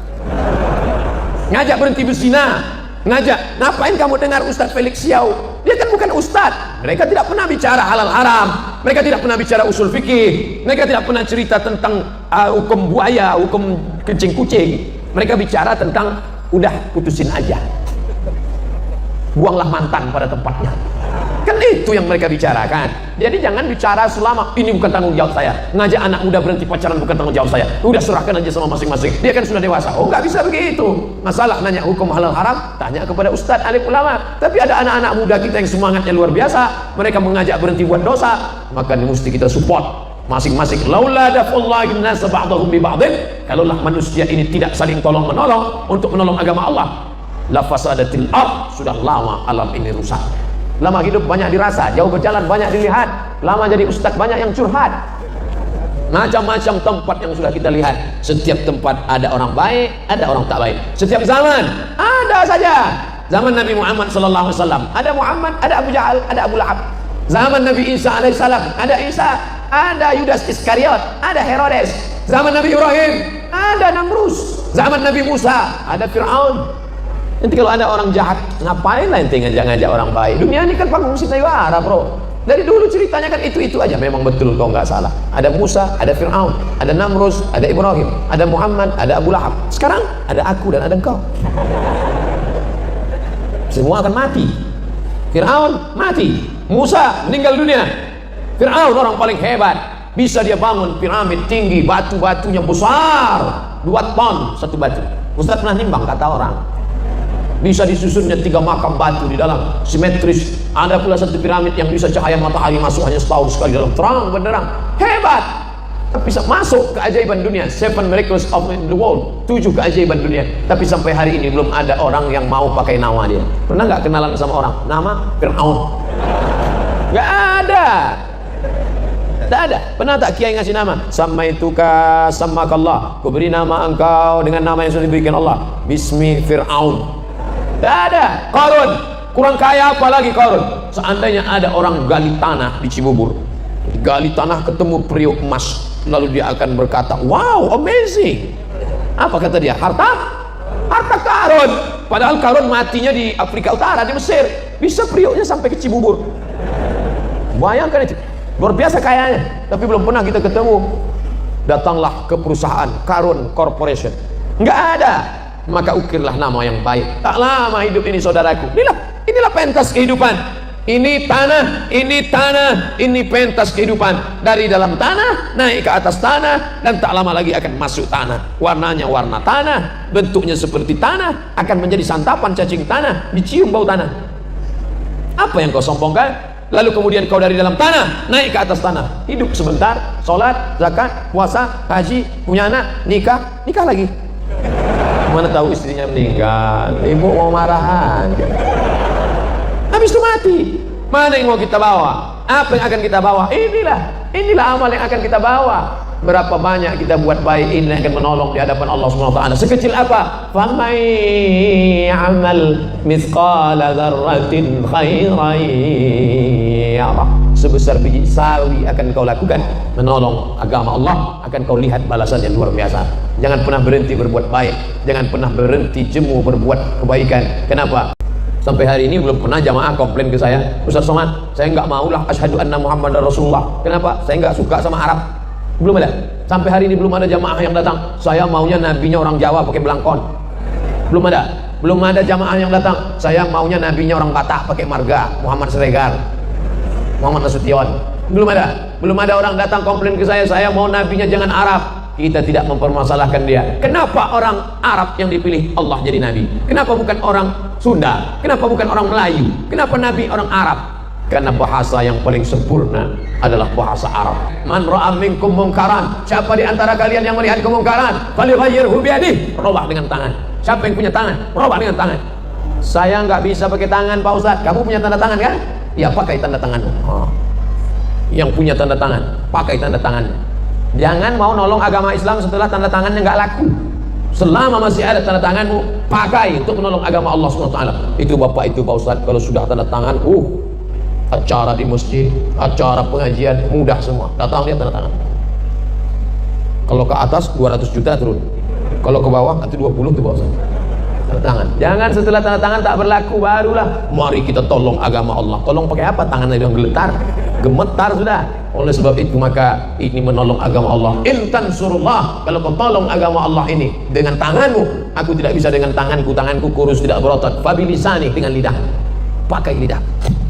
Ngajak berhenti berzina, ngajak. Ngapain kamu dengar Ustaz Felix Xiao? Dia kan bukan ustaz. Mereka tidak pernah bicara halal haram, mereka tidak pernah bicara usul fikih, mereka tidak pernah cerita tentang hukum buaya, hukum kencing kucing. Mereka bicara tentang udah putusin aja, buanglah mantan pada tempatnya. Kan itu yang mereka bicarakan. Jadi jangan bicara selama ini bukan tanggung jawab saya. Ngajak anak muda berhenti pacaran bukan tanggung jawab saya. Udah serahkan aja sama masing-masing. Dia kan sudah dewasa. Oh, nggak bisa begitu. Masalah nanya hukum halal haram, tanya kepada ustadz alim ulama. Tapi ada anak-anak muda kita yang semangatnya luar biasa. Mereka mengajak berhenti buat dosa. Maka mesti kita support masing-masing. Laula dafullahi an-nas ba'dahum bi ba'din. Kalaulah manusia ini tidak saling tolong menolong untuk menolong agama Allah, la fasadatil ard. Sudah lama alam ini rusak. Lama hidup banyak dirasa, jauh berjalan banyak dilihat. Lama jadi ustaz banyak yang curhat. Macam-macam tempat yang sudah kita lihat. Setiap tempat ada orang baik, ada orang tak baik. Setiap zaman ada saja. Zaman Nabi Muhammad SAW ada Muhammad, ada Abu Jahal, ada Abu Lahab. Zaman Nabi Isa alaihissalam ada Isa, ada Yudas Iskariot, ada Herodes. Zaman Nabi Ibrahim ada Namrus. Zaman Nabi Musa ada Fir'aun. Nanti kalau ada orang jahat, ngapain lah ente ngajak-ngajak orang baik? Dunia ini kan panggung sayembara, bro. Dari dulu ceritanya kan itu-itu aja. Memang betul kau nggak salah. Ada Musa, ada Fir'aun, ada Namrus, ada Ibrahim, ada Muhammad, ada Abu Lahab. Sekarang ada aku dan ada engkau. Semua akan mati. Fir'aun mati, Musa meninggal dunia. Fir'aun orang paling hebat, bisa dia bangun piramid tinggi, batu-batunya besar, 2 ton satu batu. Ustaz pernah nimbang, kata orang bisa disusunnya 3 makam batu di dalam, simetris. Ada pula satu piramid yang bisa cahaya matahari masuk hanya setahun sekali dalam, terang benderang, hebat. Bisa masuk keajaiban dunia, 7 miracles of the world, 7 keajaiban dunia. Tapi sampai hari ini belum ada orang yang mau pakai nama dia. Pernah nggak kenalan sama orang nama Fir'aun? Nggak ada. Tak ada. Pernah tak kiai ngasih nama? Samaituka samakallah, ku beri nama engkau dengan nama yang sudah diberikan Allah, Bismi Fir'aun. Tak ada. Qarun kurang kaya, apalagi Qarun. Seandainya ada orang gali tanah di Cibubur, gali tanah ketemu periuk emas, lalu dia akan berkata, wow, amazing. Apa kata dia? Harta karun. Padahal karun matinya di Afrika Utara, di Mesir. Bisa periuknya sampai ke Cibubur. Bayangkan itu, luar biasa kayanya, tapi belum pernah kita ketemu. Datanglah ke perusahaan Karun Corporation, nggak ada, maka ukirlah nama yang baik. Tak lama hidup ini saudaraku, inilah pentas kehidupan. Ini tanah, ini pentas kehidupan. Dari dalam tanah naik ke atas tanah, dan tak lama lagi akan masuk tanah. Warnanya warna tanah, bentuknya seperti tanah, akan menjadi santapan cacing tanah, dicium bau tanah. Apa yang kau sombongkan? Lalu kemudian kau dari dalam tanah naik ke atas tanah, hidup sebentar, sholat, zakat, puasa, haji, punya anak, nikah lagi. Mana tahu istrinya meninggal, ibu mau marahan. Habis itu mati. Mana yang mau kita bawa? Apa yang akan kita bawa? Inilah amal yang akan kita bawa. Berapa banyak kita buat baik, ini akan menolong di hadapan Allah SWT. Sekecil apa? Famay amal mithqala dzarratin khairan yarah. Sebesar biji sawi akan kau lakukan menolong agama Allah, akan kau lihat balasan yang luar biasa. Jangan pernah berhenti berbuat baik, jangan pernah berhenti jemu berbuat kebaikan. Kenapa? Sampai hari ini belum pernah jamaah komplain ke saya, Ustaz Somad, saya nggak maulah asyhadu anna Muhammadar Rasulullah. Kenapa? Saya nggak suka sama Arab. Belum ada. Sampai hari ini belum ada jamaah yang datang, saya maunya nabinya orang Jawa pakai belangkon. Belum ada. Belum ada jamaah yang datang, saya maunya nabinya orang Batak pakai marga, Muhammad Siregar, Muhammad Nasution. Belum ada. Belum ada orang datang komplain ke saya mau nabinya jangan Arab. Kita tidak mempermasalahkan dia. Kenapa orang Arab yang dipilih Allah jadi nabi? Kenapa bukan orang Sunda? Kenapa bukan orang Melayu? Kenapa nabi orang Arab? Karena bahasa yang paling sempurna adalah bahasa Arab. Man ra'a minkum mungkaran, siapa di antara kalian yang melihat kemungkaran, falyughayyirhu biyadihi, robah dengan tangan. Siapa yang punya tangan? Robah dengan tangan. Saya nggak bisa pakai tangan Pak Ustaz. Kamu punya tanda tangan kan? Ya pakai tanda tanganmu. Yang punya tanda tangan, pakai tanda tangannya. Jangan mau nolong agama Islam setelah tanda tangannya nggak laku. Selama masih ada tanda tanganmu, pakai untuk menolong agama Allah SWT. Itu Bapak, itu Pak Ustaz, kalau sudah tanda tangan, acara di masjid, acara pengajian, mudah semua. Datang lihat tanda tangan. Kalau ke atas 200 juta turun. Kalau ke bawah itu 20 tuh Pak Ustaz. Tanda tangan. Jangan setelah tanda tangan tak berlaku barulah mari kita tolong agama Allah. Tolong pakai apa? Tangannya yang geletar, gemetar sudah. Oleh sebab itu maka ini menolong agama Allah. In tansurullah, kalau kau tolong agama Allah ini dengan tanganmu, aku tidak bisa dengan tanganku kurus tidak berotot. Fabilisani, dengan lidah. Pakai lidah.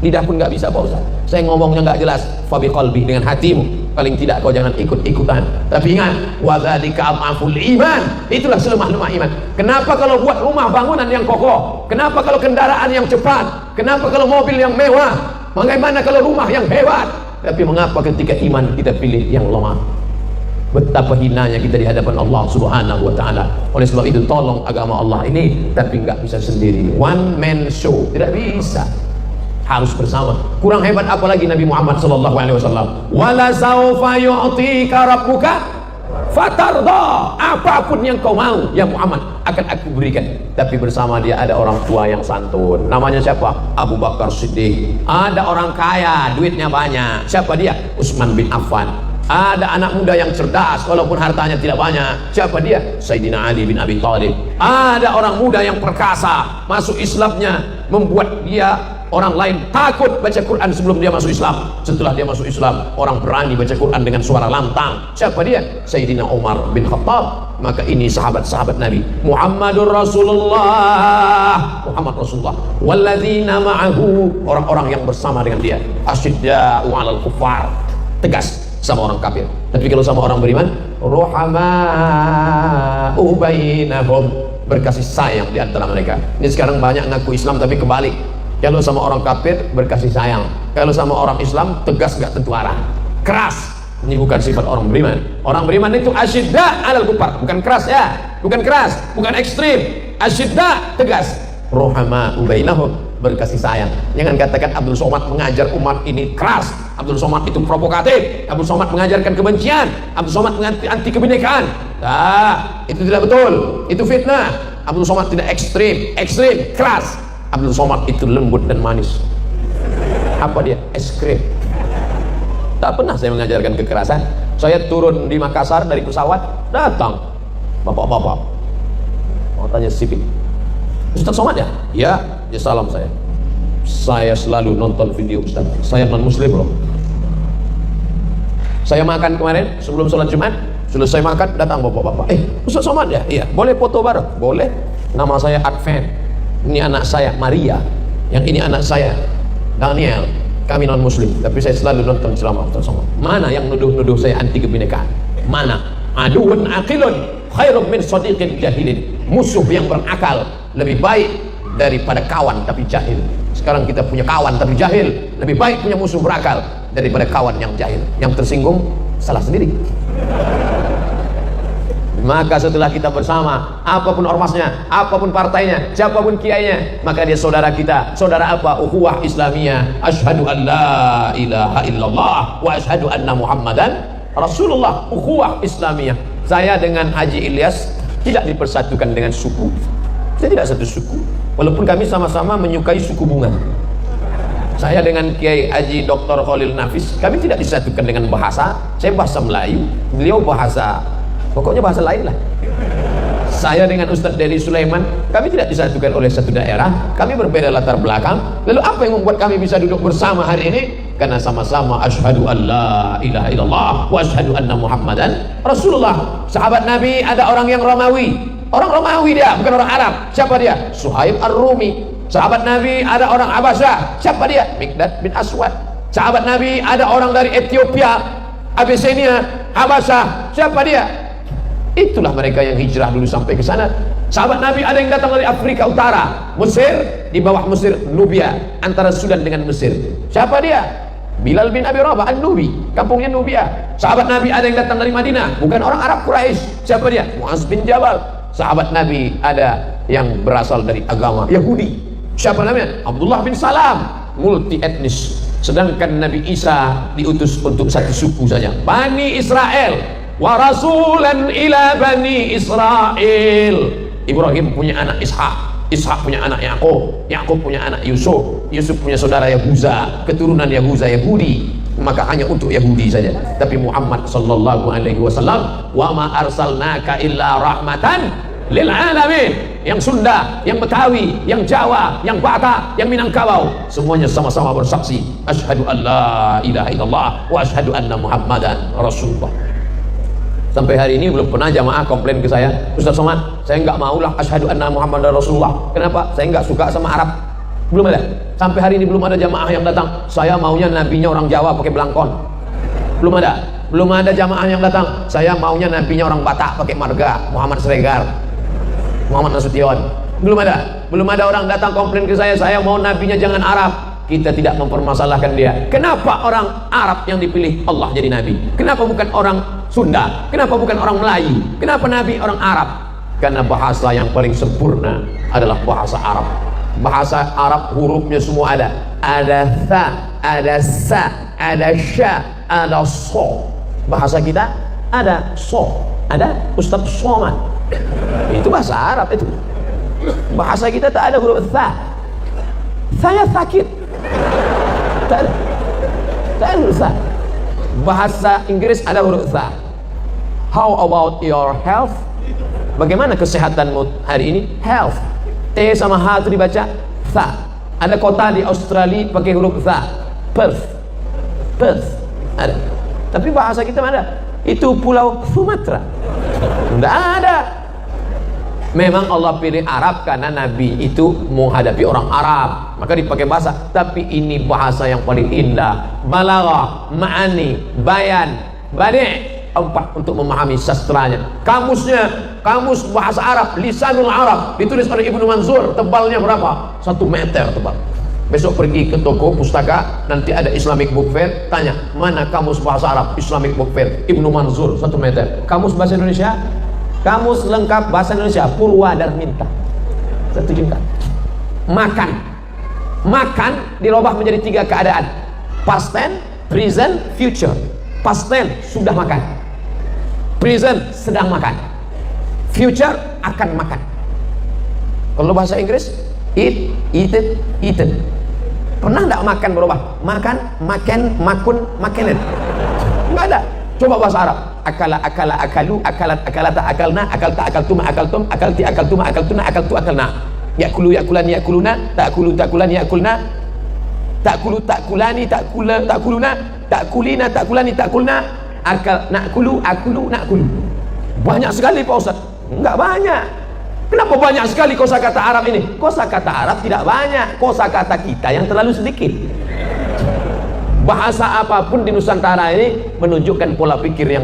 Lidah pun nggak bisa Pak Ustaz. Saya ngomongnya nggak jelas. Fabiqalbi, dengan hatimu. Paling tidak kau jangan ikut-ikutan. Tapi ingat, wadzalika adhaful iman. Itulah selemah-lemah iman. Kenapa kalau buat rumah bangunan yang kokoh? Kenapa kalau kendaraan yang cepat? Kenapa kalau mobil yang mewah? Bagaimana kalau rumah yang hebat? Tapi mengapa ketika iman kita pilih yang lemah? Betapa hinanya kita di hadapan Allah Subhanahu wa taala. Oleh sebab itu tolong agama Allah ini, tapi nggak bisa sendiri. One man show, tidak bisa. Harus bersama. Kurang hebat apalagi Nabi Muhammad sallallahu alaihi wasallam. Wala saufa yu'tika rabbuka fatarda. Apapun yang kau mau ya Muhammad akan aku berikan. Tapi bersama dia ada orang tua yang santun. Namanya siapa? Abu Bakar Siddiq. Ada orang kaya, duitnya banyak. Siapa dia? Utsman bin Affan. Ada anak muda yang cerdas walaupun hartanya tidak banyak. Siapa dia? Sayyidina Ali bin Abi Thalib. Ada orang muda yang perkasa, masuk Islamnya membuat dia orang lain takut baca Quran sebelum dia masuk Islam. Setelah dia masuk Islam, orang berani baca Quran dengan suara lantang. Siapa dia? Sayyidina Umar bin Khattab. Maka ini sahabat-sahabat Nabi. Muhammadur Rasulullah, Muhammad Rasulullah. Walladzina ma'ahu, orang-orang yang bersama dengan dia. Asyidda'u 'alal kuffar, tegas sama orang kafir. Tapi kalau sama orang beriman, ruhama'u bainahum, berkasih sayang di antara mereka. Ini sekarang banyak ngaku Islam tapi kebalik. Kalau sama orang kafir berkasih sayang, kalau sama orang Islam tegas nggak tentu arah, keras. Ini bukan sifat orang beriman. Orang beriman itu asyidda 'alal kuffar, bukan keras ya, bukan keras, bukan ekstrim. Asyidda tegas. Ruhama'u bainahum, berkasih sayang. Jangan katakan Abdul Somad mengajar umat ini keras, Abdul Somad itu provokatif, Abdul Somad mengajarkan kebencian, Abdul Somad anti kebinekaan. Itu tidak betul, itu fitnah. Abdul Somad tidak ekstrim, keras. Abdul Somad itu lembut dan manis. Apa dia? Es krim. Tak pernah saya mengajarkan kekerasan. Saya turun di Makassar dari pesawat, datang bapak-bapak mau tanya sipil, Ustaz Somad ya? Ya, ya salam saya. Saya selalu nonton video Ustaz. Saya non muslim loh. Saya makan kemarin sebelum sholat Jumat, selesai makan datang bapak-bapak. Ustaz Somad ya? Iya. Boleh foto bareng? Boleh. Nama saya Advent. Ini anak saya Maria. Yang ini anak saya Daniel. Kami non muslim, tapi saya selalu nonton ceramah Ustaz Somad. Mana yang nuduh-nuduh saya anti kebinekaan? Mana? Aduun aqilun khairum min sadiqin jahilin. Musuh yang berakal lebih baik daripada kawan tapi jahil. Sekarang kita punya kawan tapi jahil, lebih baik punya musuh berakal daripada kawan yang jahil. Yang tersinggung salah sendiri. Maka setelah kita bersama, apapun ormasnya, apapun partainya, siapapun kiainya, maka dia saudara kita. Saudara apa? Ukhuwah Islamiyah. Asyhadu an la ilaha illallah wa asyhadu anna Muhammadan Rasulullah. Ukhuwah Islamiyah. Saya dengan Haji Ilyas tidak dipersatukan dengan suku. Saya tidak satu suku, walaupun kami sama-sama menyukai suku bunga. Saya dengan Kiai Haji Dr. Khalil Nafis, kami tidak disatukan dengan bahasa. Saya bahasa Melayu, beliau bahasa, pokoknya bahasa lain lah. Saya dengan Ustadz Dedi Sulaiman, kami tidak disatukan oleh satu daerah, kami berbeda latar belakang. Lalu apa yang membuat kami bisa duduk bersama hari ini? Karena sama-sama asyhadu an la ilaha illallah wa asyhadu anna Muhammadan Rasulullah. Sahabat Nabi ada orang yang Romawi, orang Romawi dia, bukan orang Arab. Siapa dia? Suhaib Ar-Rumi. Sahabat Nabi ada orang Abasyah. Siapa dia? Mikdad bin Aswad. Sahabat Nabi ada orang dari Ethiopia, Abyssinia, Abasyah. Siapa dia? Itulah mereka yang hijrah dulu sampai ke sana. Sahabat Nabi ada yang datang dari Afrika Utara, Mesir, di bawah Mesir Nubia, antara Sudan dengan Mesir. Siapa dia? Bilal bin Abi Rabah An-Nubi, kampungnya Nubia. Sahabat Nabi ada yang datang dari Madinah, bukan orang Arab Quraisy. Siapa dia? Muaz bin Jabal. Sahabat Nabi ada yang berasal dari agama Yahudi. Siapa namanya? Abdullah bin Salam, multi etnis. Sedangkan Nabi Isa diutus untuk satu suku saja, Bani Israel. Wa rasulan ila Bani Israel. Ibrahim punya anak Ishak, Ishak punya anak Yakub, Yakub punya anak Yusuf, Yusuf punya saudara Yahuza, keturunan Yahuza Yahudi. Maka hanya untuk Yahudi saja. Tapi Muhammad sallallahu alaihi wasallam, wa ma arsalnaka illa rahmatan lil alamin. Yang Sunda, yang Betawi, yang Jawa, yang Batak, yang Minangkabau, semuanya sama-sama bersaksi asyhadu an la ilaha illallah wa asyhadu anna Muhammadan Rasulullah. Sampai hari ini belum pernah jamaah komplain ke saya, Ustaz Somad, saya nggak maulah asyhadu anna Muhammadar Rasulullah. Kenapa? Saya nggak suka sama Arab. Belum ada. Sampai hari ini belum ada jamaah yang datang, saya maunya nabinya orang Jawa pakai belangkon. Belum ada. Belum ada jamaah yang datang, saya maunya nabinya orang Batak pakai marga, Muhammad Sregar, Muhammad Nasution. Belum ada. Belum ada orang datang komplain ke saya mau nabinya jangan Arab. Kita tidak mempermasalahkan dia. Kenapa orang Arab yang dipilih Allah jadi nabi? Kenapa bukan orang Sunda? Kenapa bukan orang Melayu? Kenapa nabi orang Arab? Karena bahasa yang paling sempurna adalah bahasa Arab. Bahasa Arab hurufnya semua ada. Ada tha, ada sa, ada sya, ada so. Bahasa kita ada so, ada Ustaz Somad. Itu bahasa Arab itu. Bahasa kita tak ada huruf tha. Saya sakit. Tak ada. Tak ada huruf tha. Bahasa Inggris ada huruf tha. How about your health? Bagaimana kesehatanmu hari ini? Health. T sama H itu dibaca tha. Ada kota di Australia pakai huruf tha. Perth. Perth. Ada. Tapi bahasa kita mana? Itu pulau Sumatera. Tidak ada. Memang Allah pilih Arab karena Nabi itu menghadapi orang Arab, maka dipakai bahasa. Tapi ini bahasa yang paling indah. Balaghah, ma'ani, bayan, badi'. 4 untuk memahami sastranya. Kamusnya, kamus bahasa Arab, Lisanul Arab, ditulis oleh Ibnu Manzur, tebalnya berapa? 1 meter tebal. Besok pergi ke toko pustaka, nanti ada Islamic Book Fair, tanya mana kamus bahasa Arab Islamic Book Fair, Ibnu Manzur 1 meter. Kamus bahasa Indonesia, kamus lengkap bahasa Indonesia Purwadarminta 1 juta. Makan, makan dirubah menjadi 3 keadaan: past tense, present, future. Past tense sudah makan, present sedang makan, future akan makan. Kalau bahasa Inggris, eat, eaten, eaten. Pernah tidak makan berubah? Makan, makan, makun, makanan. nggak ada. Coba bahasa Arab, akala akala akalu akalat akalata akalna akalta akaltum akaltum akalti akaltuma akaltuna akaltu akalna. Yakulu yakulan yakuluna takulu takulan yakulna takulu takulani takula takuluna takulina takulani takulna akal nakulu akulu nakulu. Banyak sekali Pak Ustaz. Enggak banyak. Kenapa banyak sekali kosakata Arab ini? Kosakata Arab tidak banyak, kosakata kita yang terlalu sedikit. Bahasa apapun di Nusantara ini menunjukkan pola pikir yang